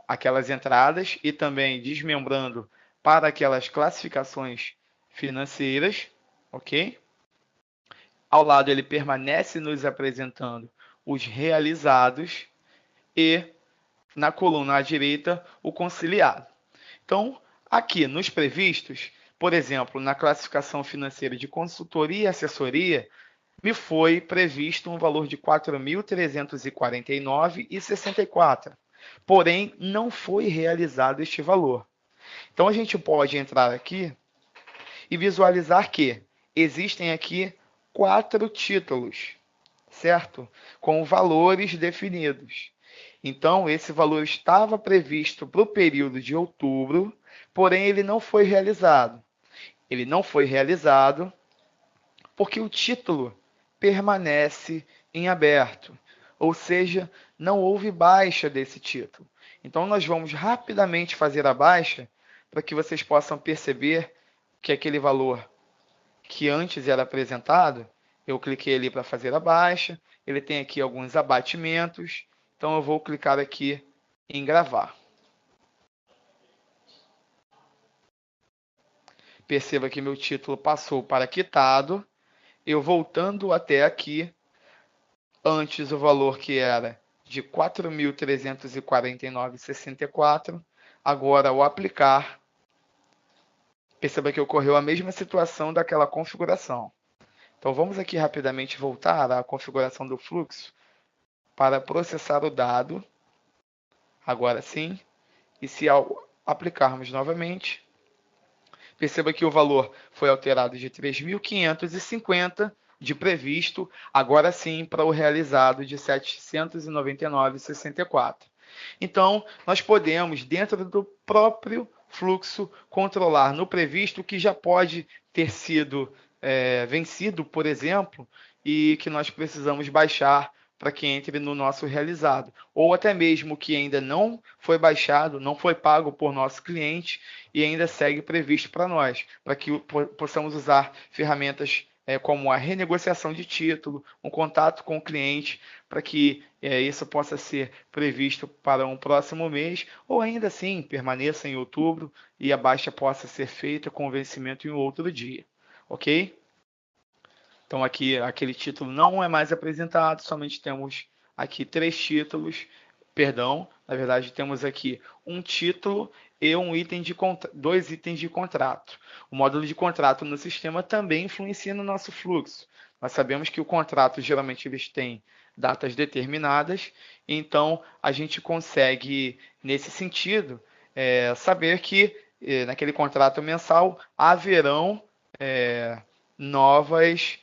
aquelas entradas e também desmembrando para aquelas classificações financeiras, ok? Ao lado, ele permanece nos apresentando os realizados e, na coluna à direita, o conciliado. Então, aqui nos previstos, por exemplo, na classificação financeira de consultoria e assessoria, me foi previsto um valor de R$ 4.349,64. Porém, não foi realizado este valor. Então, a gente pode entrar aqui e visualizar que existem aqui 4 títulos, certo? Com valores definidos. Então, esse valor estava previsto para o período de outubro, porém ele não foi realizado. Ele não foi realizado porque o título permanece em aberto, ou seja, não houve baixa desse título. Então, nós vamos rapidamente fazer a baixa para que vocês possam perceber que aquele valor que antes era apresentado, eu cliquei ali para fazer a baixa, ele tem aqui alguns abatimentos, então eu vou clicar aqui em gravar. Perceba que meu título passou para quitado. Eu voltando até aqui, antes o valor que era de R$ 4.349,64, agora ao aplicar, perceba que ocorreu a mesma situação daquela configuração. Então vamos aqui rapidamente voltar à configuração do fluxo para processar o dado, agora sim, e se ao aplicarmos novamente, perceba que o valor foi alterado de 3.550 de previsto, agora sim para o realizado de 799,64. Então, nós podemos, dentro do próprio fluxo, controlar no previsto que já pode ter sido vencido, por exemplo, e que nós precisamos baixar para que entre no nosso realizado, ou até mesmo que ainda não foi baixado, não foi pago por nosso cliente e ainda segue previsto para nós, para que possamos usar ferramentas como a renegociação de título, um contato com o cliente, para que isso possa ser previsto para um próximo mês, ou ainda assim permaneça em outubro e a baixa possa ser feita com vencimento em outro dia, ok? Então aqui aquele título não é mais apresentado, somente temos aqui 3 títulos, perdão, na verdade temos aqui um título e dois itens de contrato. O módulo de contrato no sistema também influencia no nosso fluxo. Nós sabemos que o contrato geralmente eles têm datas determinadas, então a gente consegue, nesse sentido, saber que naquele contrato mensal haverão novas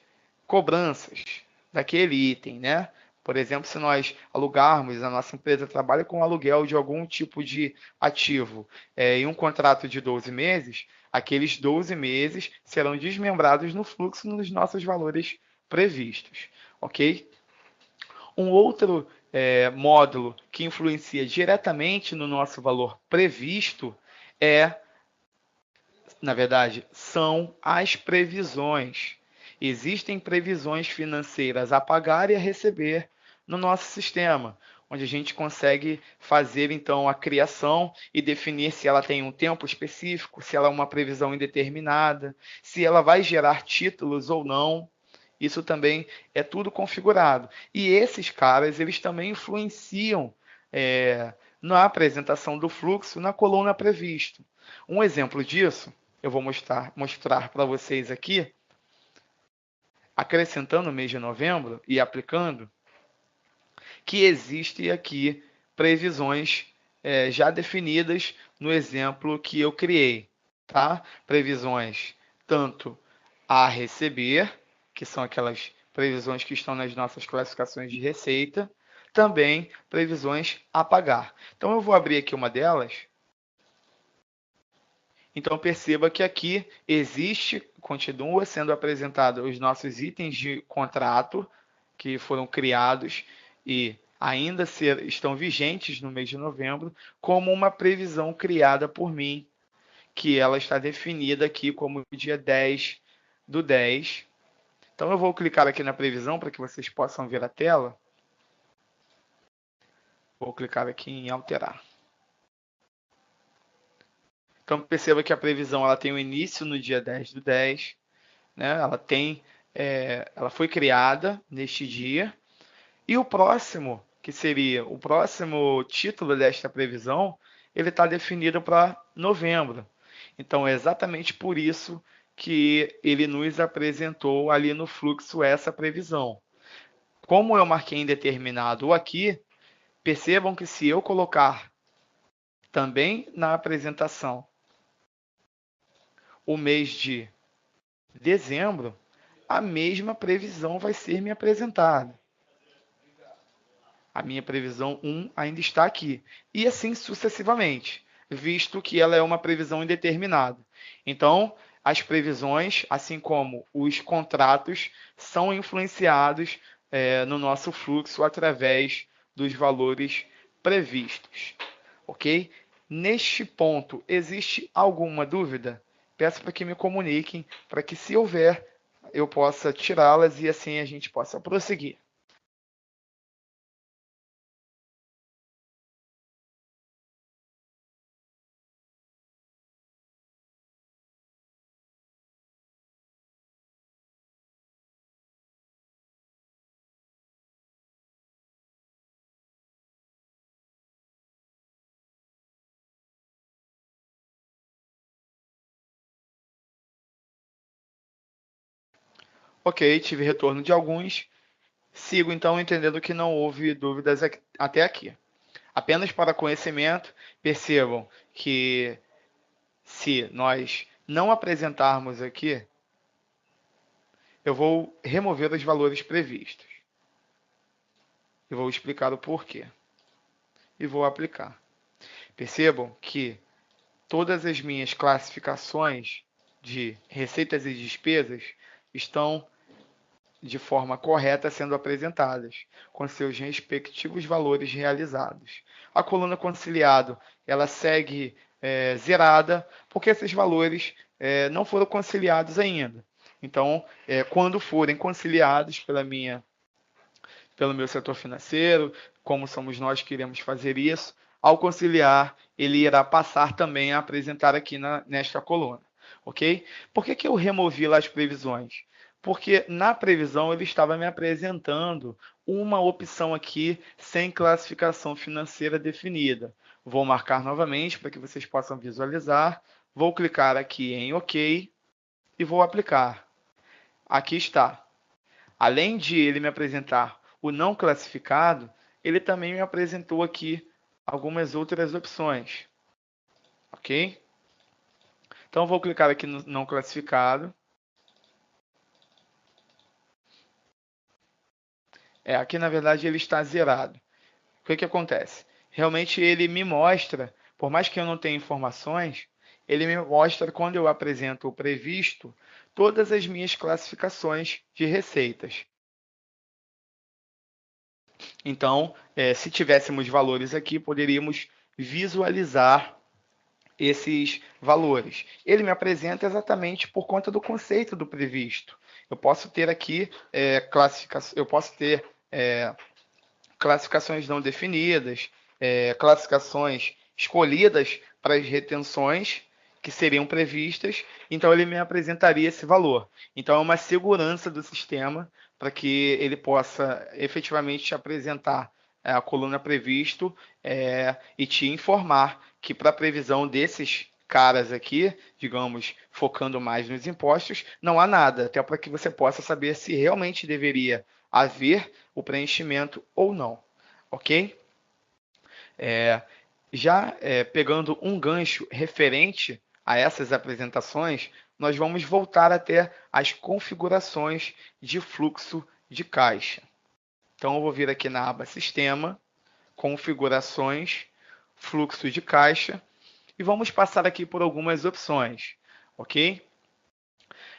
cobranças daquele item, né? Por exemplo, se nós alugarmos, a nossa empresa trabalha com aluguel de algum tipo de ativo em um contrato de 12 meses, aqueles 12 meses serão desmembrados no fluxo nos nossos valores previstos, ok? Um outro módulo que influencia diretamente no nosso valor previsto na verdade, são as previsões. Existem previsões financeiras a pagar e a receber no nosso sistema, onde a gente consegue fazer então a criação e definir se ela tem um tempo específico, se ela é uma previsão indeterminada, se ela vai gerar títulos ou não. Isso também é tudo configurado. E esses caras, eles também influenciam na apresentação do fluxo na coluna previsto. Um exemplo disso eu vou mostrar para vocês aqui, acrescentando o mês de novembro e aplicando, que existe aqui previsões já definidas no exemplo que eu criei, tá? Previsões tanto a receber, que são aquelas previsões que estão nas nossas classificações de receita, também previsões a pagar. Então eu vou abrir aqui uma delas. Então perceba que aqui continua sendo apresentado os nossos itens de contrato que foram criados e ainda estão vigentes no mês de novembro, como uma previsão criada por mim, que ela está definida aqui como dia 10/10. Então eu vou clicar aqui na previsão para que vocês possam ver a tela. Vou clicar aqui em alterar. Então perceba que a previsão ela tem o início no dia 10/10, né? Ela foi criada neste dia. E o próximo, que seria o próximo título desta previsão, ele está definido para novembro. Então é exatamente por isso que ele nos apresentou ali no fluxo essa previsão. Como eu marquei indeterminado aqui, percebam que se eu colocar também na apresentação o mês de dezembro, a mesma previsão vai ser me apresentada. A minha previsão 1 ainda está aqui. E assim sucessivamente, visto que ela é uma previsão indeterminada. Então, as previsões, assim como os contratos, são influenciados no nosso fluxo através dos valores previstos. Ok? Neste ponto, existe alguma dúvida? Peço para que me comuniquem, para que, se houver, eu possa tirá-las e assim a gente possa prosseguir. Ok, tive retorno de alguns. Sigo então entendendo que não houve dúvidas até aqui. Apenas para conhecimento, percebam que se nós não apresentarmos aqui, eu vou remover os valores previstos. E vou explicar o porquê. E vou aplicar. Percebam que todas as minhas classificações de receitas e despesas estão de forma correta sendo apresentadas, com seus respectivos valores realizados. A coluna conciliado, ela segue zerada, porque esses valores não foram conciliados ainda. Então, quando forem conciliados pelo meu setor financeiro, como somos nós que iremos fazer isso, ao conciliar, ele irá passar também a apresentar aqui nesta coluna, ok? Por que eu removi lá as previsões? Porque na previsão ele estava me apresentando uma opção aqui sem classificação financeira definida. Vou marcar novamente para que vocês possam visualizar. Vou clicar aqui em OK e vou aplicar. Aqui está. Além de ele me apresentar o não classificado, ele também me apresentou aqui algumas outras opções. Ok? Então, vou clicar aqui no não classificado. Aqui, na verdade, ele está zerado. O que acontece? Realmente, ele me mostra, por mais que eu não tenha informações, ele me mostra, quando eu apresento o previsto, todas as minhas classificações de receitas. Então, se tivéssemos valores aqui, poderíamos visualizar esses valores. Ele me apresenta exatamente por conta do conceito do previsto. Eu posso ter aqui classificações não definidas, classificações escolhidas para as retenções que seriam previstas, então ele me apresentaria esse valor. Então é uma segurança do sistema para que ele possa efetivamente apresentar a coluna previsto e te informar que para a previsão desses caras aqui, digamos, focando mais nos impostos, não há nada, até para que você possa saber se realmente deveria haver o preenchimento ou não, ok? Já pegando um gancho referente a essas apresentações, nós vamos voltar até as configurações de fluxo de caixa. Então, eu vou vir aqui na aba Sistema, Configurações, Fluxo de Caixa, e vamos passar aqui por algumas opções, ok?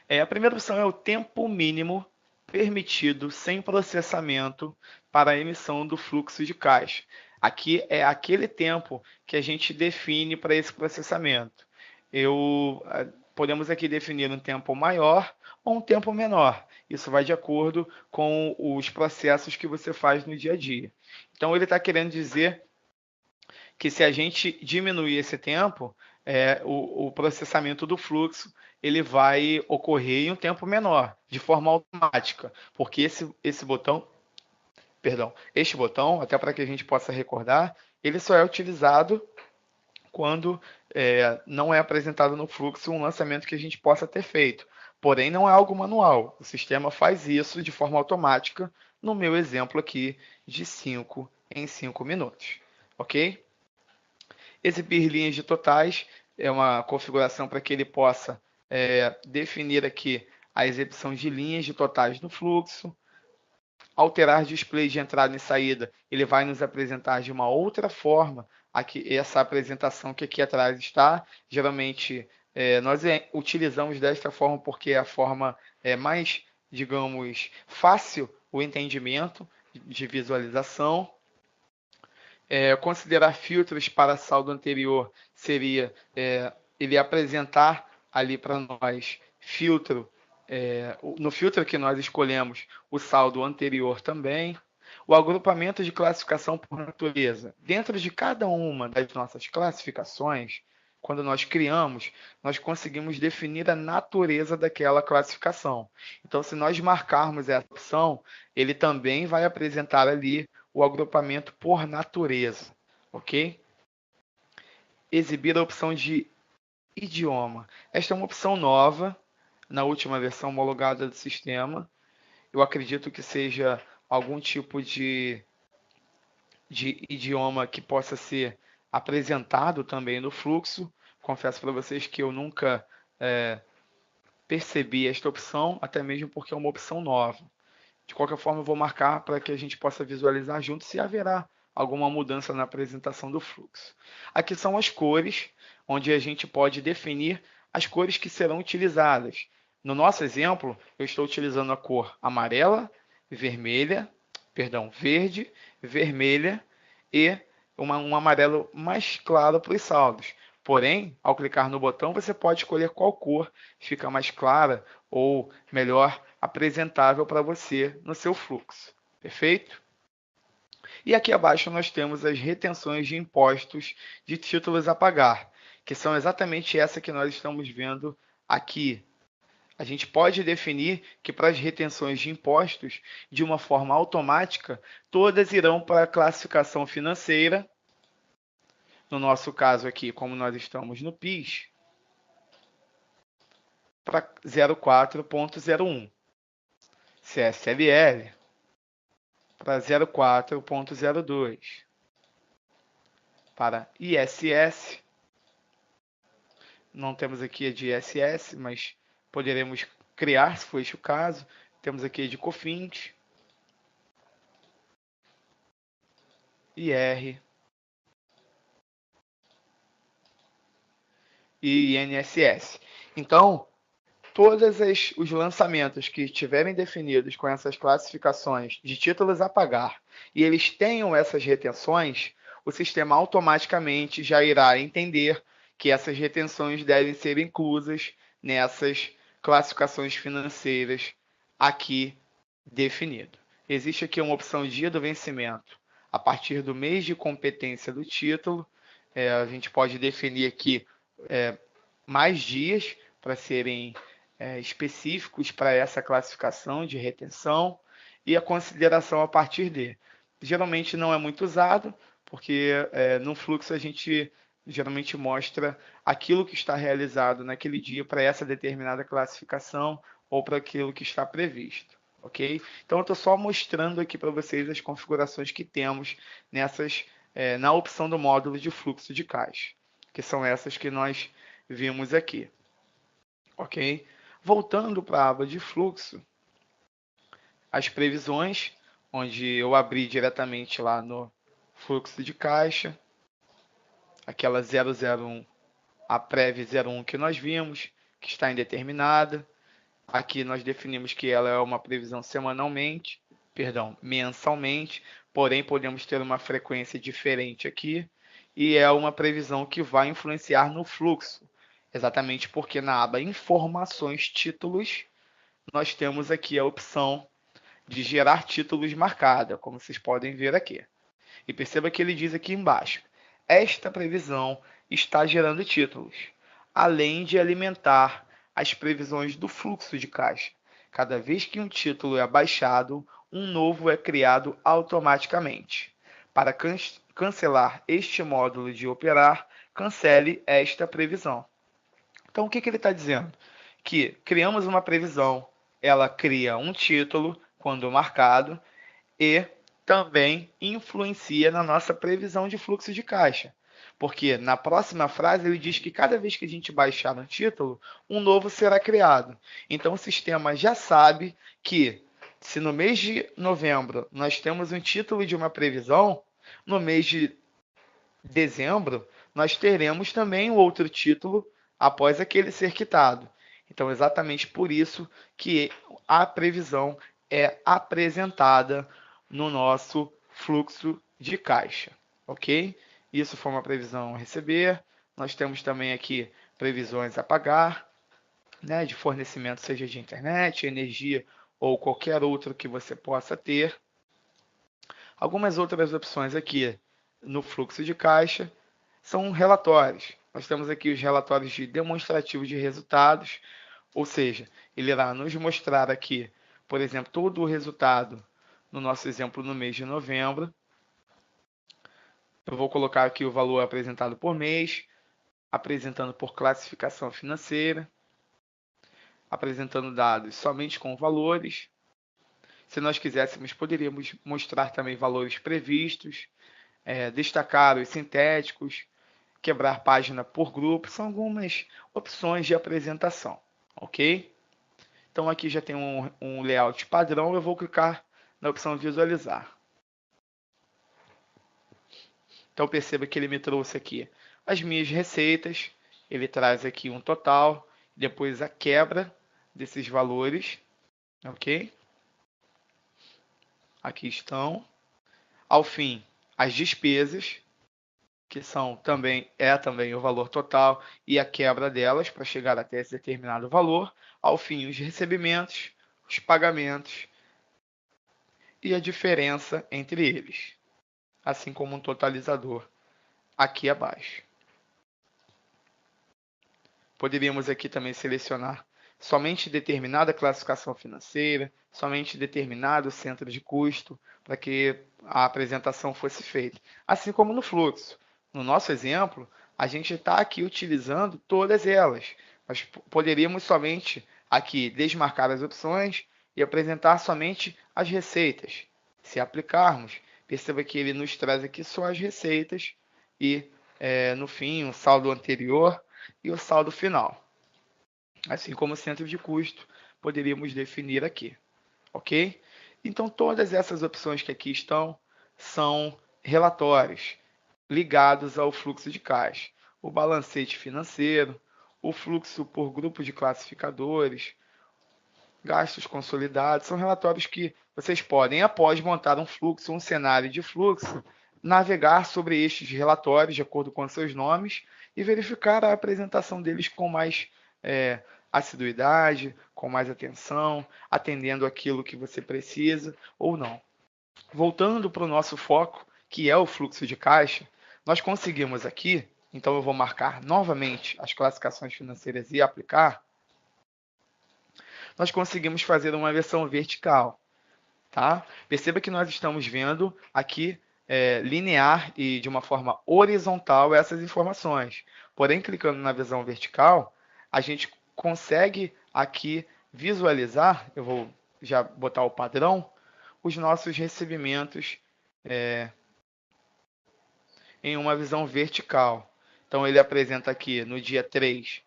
A primeira opção é o tempo mínimo permitido sem processamento para a emissão do fluxo de caixa. Aqui é aquele tempo que a gente define para esse processamento. Podemos aqui definir um tempo maior ou um tempo menor. Isso vai de acordo com os processos que você faz no dia a dia. Então, ele está querendo dizer que se a gente diminuir esse tempo, o processamento do fluxo ele vai ocorrer em um tempo menor, de forma automática, porque este botão, até para que a gente possa recordar, ele só é utilizado quando não é apresentado no fluxo um lançamento que a gente possa ter feito. Porém, não é algo manual. O sistema faz isso de forma automática, no meu exemplo aqui, de 5 em 5 minutos. Ok? Exibir linhas de totais é uma configuração para que ele possa definir aqui a exibição de linhas de totais no fluxo. Alterar display de entrada e saída, ele vai nos apresentar de uma outra forma aqui, essa apresentação que aqui atrás está. Geralmente, nós utilizamos desta forma porque é a forma mais, digamos, fácil o entendimento de visualização. Considerar filtros para saldo anterior seria ele apresentar ali para nós no filtro que nós escolhemos o saldo anterior também. O agrupamento de classificação por natureza. Dentro de cada uma das nossas classificações, quando nós criamos, nós conseguimos definir a natureza daquela classificação. Então, se nós marcarmos essa opção, ele também vai apresentar ali o agrupamento por natureza, ok? Exibir a opção de idioma. Esta é uma opção nova, na última versão homologada do sistema. Eu acredito que seja algum tipo de idioma que possa ser apresentado também no fluxo. Confesso para vocês que eu nunca percebi esta opção, até mesmo porque é uma opção nova. De qualquer forma, eu vou marcar para que a gente possa visualizar junto se haverá alguma mudança na apresentação do fluxo. Aqui são as cores, onde a gente pode definir as cores que serão utilizadas. No nosso exemplo, eu estou utilizando a cor amarela, verde, vermelha e um amarelo mais claro para os saldos. Porém, ao clicar no botão, você pode escolher qual cor fica mais clara ou melhor apresentável para você no seu fluxo. Perfeito? E aqui abaixo nós temos as retenções de impostos de títulos a pagar, que são exatamente essa que nós estamos vendo aqui. A gente pode definir que para as retenções de impostos, de uma forma automática, todas irão para a classificação financeira. No nosso caso aqui, como nós estamos no PIS, para 04.01. CSLL para 04.02. Para ISS, não temos aqui a de ISS, mas poderemos criar, se for este o caso. Temos aqui a de COFINS, IR e INSS. Então, todos os lançamentos que estiverem definidos com essas classificações de títulos a pagar e eles tenham essas retenções, o sistema automaticamente já irá entender que essas retenções devem ser inclusas nessas classificações financeiras aqui definido. Existe aqui uma opção de dia do vencimento a partir do mês de competência do título. A gente pode definir aqui mais dias para serem específicos para essa classificação de retenção e a consideração a partir de. Geralmente não é muito usado, porque no fluxo a gente geralmente mostra aquilo que está realizado naquele dia para essa determinada classificação ou para aquilo que está previsto. Ok? Então eu estou só mostrando aqui para vocês as configurações que temos na opção do módulo de fluxo de caixa, que são essas que nós vimos aqui. Ok? Voltando para a aba de fluxo, as previsões, onde eu abri diretamente lá no fluxo de caixa, aquela 001, a prévia 01 que nós vimos, que está indeterminada. Aqui nós definimos que ela é uma previsão mensalmente, porém podemos ter uma frequência diferente aqui, e é uma previsão que vai influenciar no fluxo, exatamente porque na aba Informações Títulos, nós temos aqui a opção de gerar títulos marcada, como vocês podem ver aqui. E perceba que ele diz aqui embaixo, esta previsão está gerando títulos, além de alimentar as previsões do fluxo de caixa. Cada vez que um título é baixado, um novo é criado automaticamente. Para cancelar este módulo de operar, cancele esta previsão. Então, o que ele está dizendo? Que criamos uma previsão, ela cria um título quando marcado e também influencia na nossa previsão de fluxo de caixa. Porque na próxima frase ele diz que cada vez que a gente baixar um título, um novo será criado. Então o sistema já sabe que se no mês de novembro nós temos um título de uma previsão, no mês de dezembro nós teremos também um outro título após aquele ser quitado. Então exatamente por isso que a previsão é apresentada no nosso fluxo de caixa, ok? Isso foi uma previsão a receber. Nós temos também aqui previsões a pagar, né, de fornecimento, seja de internet, energia ou qualquer outro que você possa ter. Algumas outras opções aqui no fluxo de caixa são relatórios. Nós temos aqui os relatórios de demonstrativos de resultados, ou seja, ele irá nos mostrar aqui, por exemplo, todo o resultado, no nosso exemplo, no mês de novembro. Eu vou colocar aqui o valor apresentado por mês, apresentando por classificação financeira, apresentando dados somente com valores. Se nós quiséssemos, poderíamos mostrar também valores previstos, destacar os sintéticos, quebrar página por grupo, são algumas opções de apresentação, ok? Então aqui já tem um layout padrão, eu vou clicar na opção visualizar. Então perceba que ele me trouxe aqui as minhas receitas, ele traz aqui um total, depois a quebra desses valores, ok? Aqui estão. Ao fim, as despesas, que também o valor total e a quebra delas para chegar até esse determinado valor. Ao fim, os recebimentos, os pagamentos e a diferença entre eles, assim como um totalizador aqui abaixo. Poderíamos aqui também selecionar somente determinada classificação financeira, somente determinado centro de custo, para que a apresentação fosse feita. Assim como no fluxo. No nosso exemplo, a gente está aqui utilizando todas elas. Nós poderíamos somente aqui desmarcar as opções e apresentar somente as receitas. Se aplicarmos, perceba que ele nos traz aqui só as receitas e, no fim, o saldo anterior e o saldo final. Assim como o centro de custo, poderíamos definir aqui, ok? Então, todas essas opções que aqui estão são relatórios ligados ao fluxo de caixa. O balancete financeiro, o fluxo por grupo de classificadores, gastos consolidados, são relatórios que vocês podem, após montar um fluxo, um cenário de fluxo, navegar sobre estes relatórios de acordo com seus nomes e verificar a apresentação deles com mais assiduidade, com mais atenção, atendendo aquilo que você precisa ou não. Voltando para o nosso foco, que é o fluxo de caixa, nós conseguimos aqui, então eu vou marcar novamente as classificações financeiras e aplicar, nós conseguimos fazer uma versão vertical. Tá? Perceba que nós estamos vendo aqui linear e de uma forma horizontal essas informações. Porém, clicando na visão vertical, a gente consegue aqui visualizar, eu vou já botar o padrão, os nossos recebimentos em uma visão vertical. Então, ele apresenta aqui no dia 3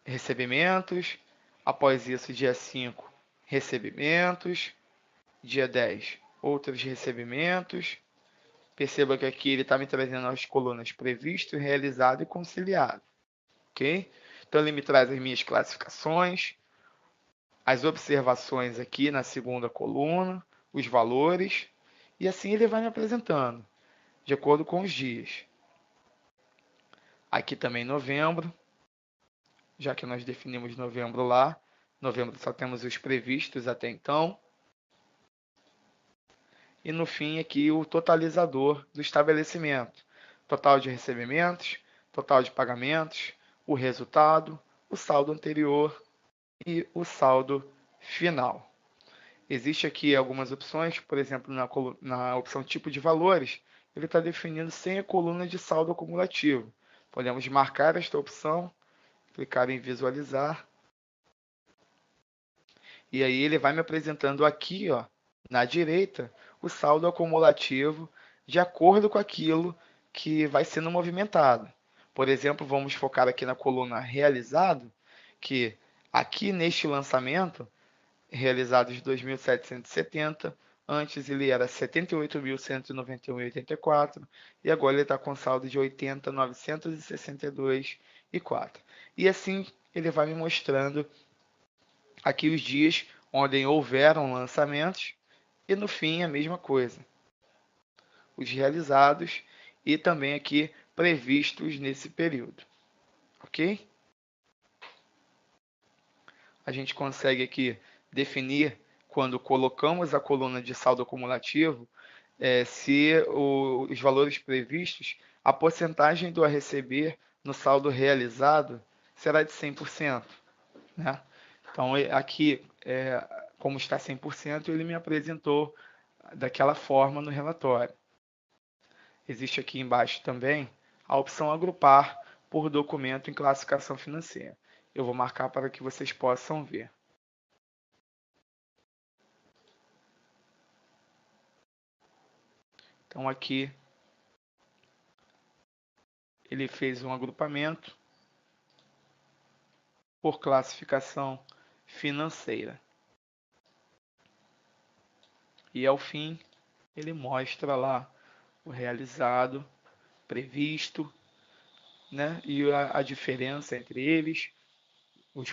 recebimentos, após isso, dia 5 recebimentos, dia 10 outros recebimentos. Perceba que aqui ele está me trazendo as colunas previsto, realizado e conciliado. Ok? Então, ele me traz as minhas classificações, as observações aqui na segunda coluna, os valores, e assim ele vai me apresentando, de acordo com os dias. Aqui também novembro, já que nós definimos novembro lá. Novembro só temos os previstos até então. E no fim aqui o totalizador do estabelecimento. Total de recebimentos, total de pagamentos, o resultado, o saldo anterior e o saldo final. Existe aqui algumas opções, por exemplo, na opção tipo de valores, ele está definindo sem a coluna de saldo acumulativo. Podemos marcar esta opção, clicar em visualizar. E aí ele vai me apresentando aqui, ó, na direita, o saldo acumulativo de acordo com aquilo que vai sendo movimentado. Por exemplo, vamos focar aqui na coluna realizado, que aqui neste lançamento, realizado de 2.770, antes ele era 78.191,84 e agora ele está com saldo de 80.962,4. E assim ele vai me mostrando aqui os dias onde houveram lançamentos e no fim a mesma coisa. Os realizados e também aqui previstos nesse período. Ok? A gente consegue aqui definir, quando colocamos a coluna de saldo acumulativo, se os valores previstos, a porcentagem do a receber no saldo realizado será de 100%. Né? Então, aqui, como está 100%, ele me apresentou daquela forma no relatório. Existe aqui embaixo também a opção agrupar por documento em classificação financeira. Eu vou marcar para que vocês possam ver. Então, aqui, ele fez um agrupamento por classificação financeira. E, ao fim, ele mostra lá o realizado, previsto, né? E a diferença entre eles, os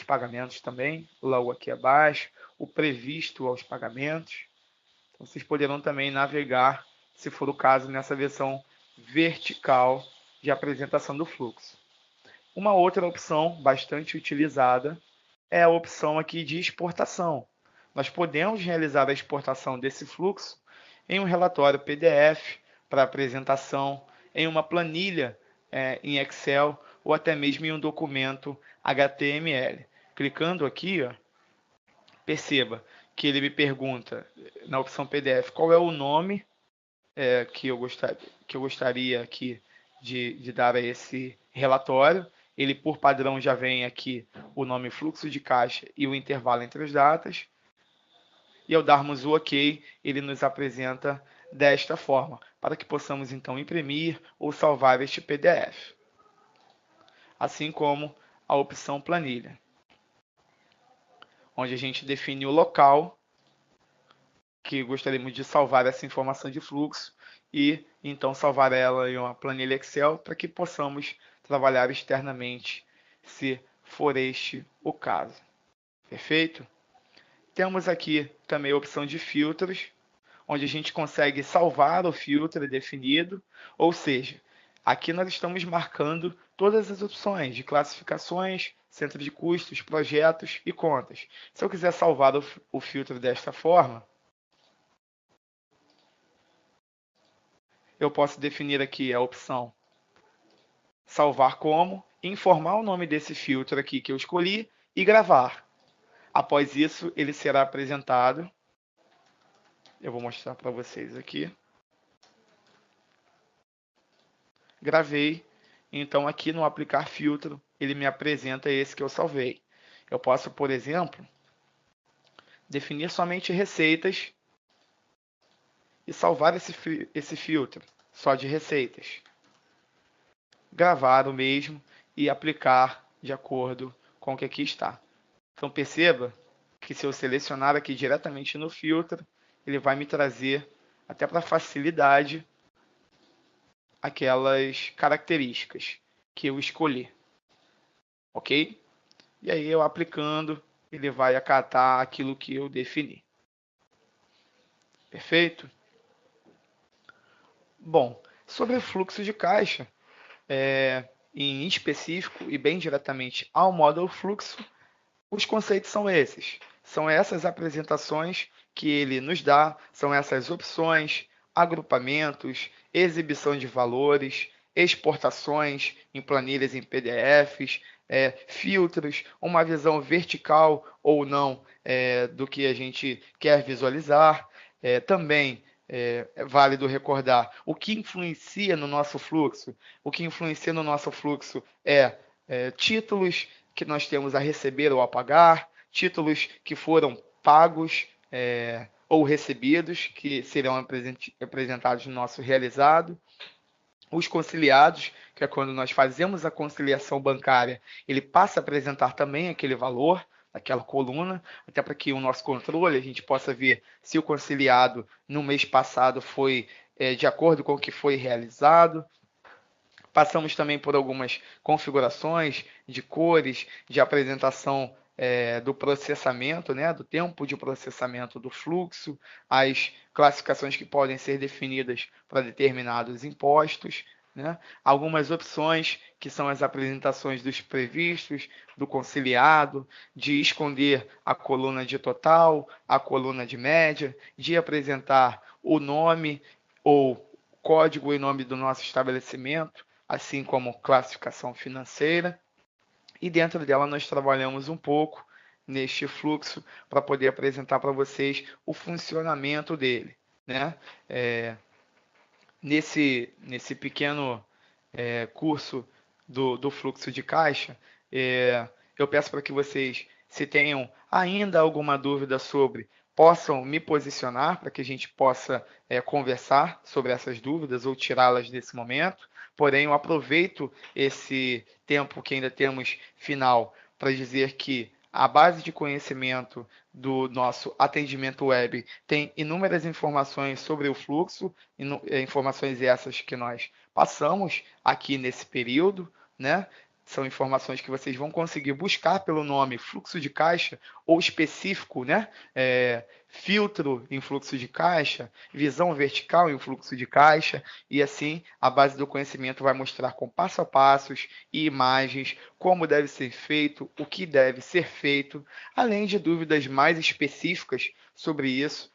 pagamentos também, logo aqui abaixo, o previsto aos pagamentos. Então, vocês poderão também navegar, se for o caso, nessa versão vertical de apresentação do fluxo. Uma outra opção bastante utilizada é a opção aqui de exportação. Nós podemos realizar a exportação desse fluxo em um relatório PDF para apresentação, em uma planilha em Excel ou até mesmo em um documento HTML. Clicando aqui, ó, perceba que ele me pergunta na opção PDF qual é o nome que eu gostaria aqui de dar a esse relatório. Ele, por padrão, já vem aqui o nome fluxo de caixa e o intervalo entre as datas. E ao darmos o OK, ele nos apresenta desta forma, para que possamos então imprimir ou salvar este PDF. Assim como a opção planilha, onde a gente define o local que gostaríamos de salvar essa informação de fluxo e então salvar ela em uma planilha Excel para que possamos trabalhar externamente, se for este o caso. Perfeito? Temos aqui também a opção de filtros, onde a gente consegue salvar o filtro definido, ou seja, aqui nós estamos marcando todas as opções de classificações, centro de custos, projetos e contas. Se eu quiser salvar o filtro desta forma, eu posso definir aqui a opção salvar como, informar o nome desse filtro aqui que eu escolhi e gravar. Após isso, ele será apresentado. Eu vou mostrar para vocês aqui. Gravei. Então, aqui no aplicar filtro, ele me apresenta esse que eu salvei. Eu posso, por exemplo, definir somente receitas e salvar esse filtro só de receitas. Gravar o mesmo e aplicar de acordo com o que aqui está. Então perceba que se eu selecionar aqui diretamente no filtro, ele vai me trazer, até para facilidade, aquelas características que eu escolhi. Ok? E aí eu aplicando, ele vai acatar aquilo que eu defini. Perfeito? Bom, sobre o fluxo de caixa, em específico e bem diretamente ao módulo fluxo, os conceitos são esses. São essas apresentações que ele nos dá, são essas opções, agrupamentos, exibição de valores, exportações em planilhas em PDFs, filtros, uma visão vertical ou não do que a gente quer visualizar. Também é válido recordar o que influencia no nosso fluxo. O que influencia no nosso fluxo é títulos que nós temos a receber ou a pagar, títulos que foram pagos ou recebidos, que serão apresentados no nosso realizado, os conciliados, que é quando nós fazemos a conciliação bancária, ele passa a apresentar também aquele valor, aquela coluna, até para que o nosso controle, a gente possa ver se o conciliado no mês passado foi de acordo com o que foi realizado. Passamos também por algumas configurações de cores, de apresentação do processamento, né, do tempo de processamento do fluxo, as classificações que podem ser definidas para determinados impostos, né, algumas opções que são as apresentações dos previstos, do conciliado, de esconder a coluna de total, a coluna de média, de apresentar o nome ou código e nome do nosso estabelecimento, assim como classificação financeira. E dentro dela nós trabalhamos um pouco neste fluxo para poder apresentar para vocês o funcionamento dele, né? Nesse pequeno curso do fluxo de caixa, eu peço para que vocês, se tenham ainda alguma dúvida sobre, possam me posicionar para que a gente possa conversar sobre essas dúvidas ou tirá-las nesse momento. Porém, eu aproveito esse tempo que ainda temos final para dizer que a base de conhecimento do nosso atendimento web tem inúmeras informações sobre o fluxo, informações essas que nós passamos aqui nesse período, né? são informações que vocês vão conseguir buscar pelo nome fluxo de caixa ou específico, né? Filtro em fluxo de caixa, visão vertical em fluxo de caixa, e assim a base do conhecimento vai mostrar com passo a passos e imagens como deve ser feito, o que deve ser feito, além de dúvidas mais específicas sobre isso,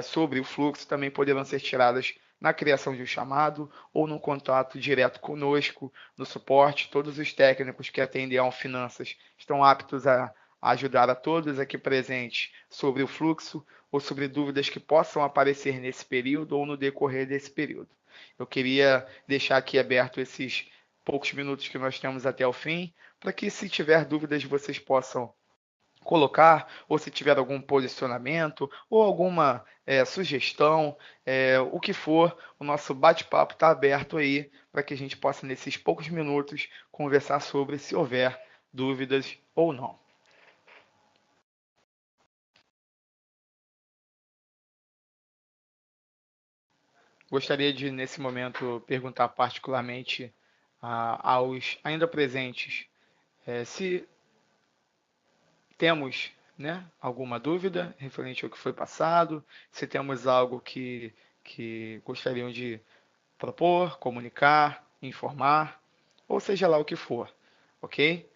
sobre o fluxo, também poderão ser tiradas na criação de um chamado ou no contato direto conosco, no suporte. Todos os técnicos que atendem ao Finanças estão aptos a ajudar a todos aqui presentes sobre o fluxo ou sobre dúvidas que possam aparecer nesse período ou no decorrer desse período. Eu queria deixar aqui aberto esses poucos minutos que nós temos até o fim, para que, se tiver dúvidas, vocês possam colocar, ou se tiver algum posicionamento, ou alguma sugestão, o que for, o nosso bate-papo está aberto aí, para que a gente possa, nesses poucos minutos, conversar sobre se houver dúvidas ou não. Gostaria de, nesse momento, perguntar particularmente aos ainda presentes se temos, né, alguma dúvida referente ao que foi passado, se temos algo que gostariam de propor, comunicar, informar, ou seja lá o que for, ok?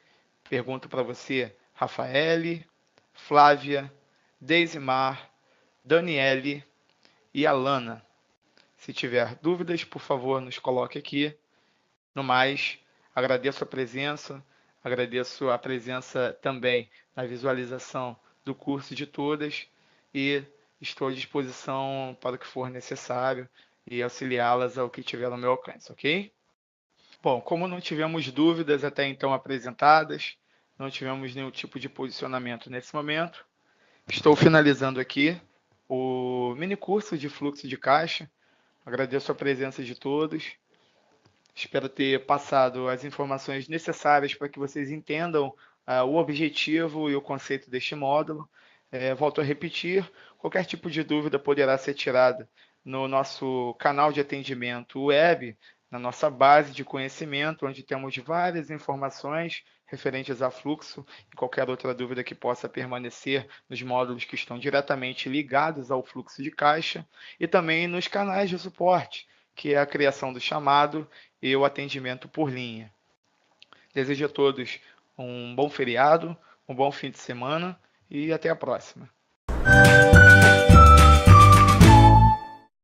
Pergunto para você, Rafaele, Flávia, Deisimar, Daniele e Alana. Se tiver dúvidas, por favor, nos coloque aqui. No mais, agradeço a presença, agradeço a presença também na visualização do curso de todas e estou à disposição para o que for necessário e auxiliá-las ao que tiver no meu alcance, ok? Bom, como não tivemos dúvidas até então apresentadas, não tivemos nenhum tipo de posicionamento nesse momento, estou finalizando aqui o mini curso de fluxo de caixa. Agradeço a presença de todos. Espero ter passado as informações necessárias para que vocês entendam o objetivo e o conceito deste módulo. Volto a repetir, qualquer tipo de dúvida poderá ser tirada no nosso canal de atendimento web, na nossa base de conhecimento, onde temos várias informações referentes a fluxo e qualquer outra dúvida que possa permanecer nos módulos que estão diretamente ligados ao fluxo de caixa, e também nos canais de suporte, que é a criação do chamado e o atendimento por linha. Desejo a todos um bom feriado, um bom fim de semana e até a próxima.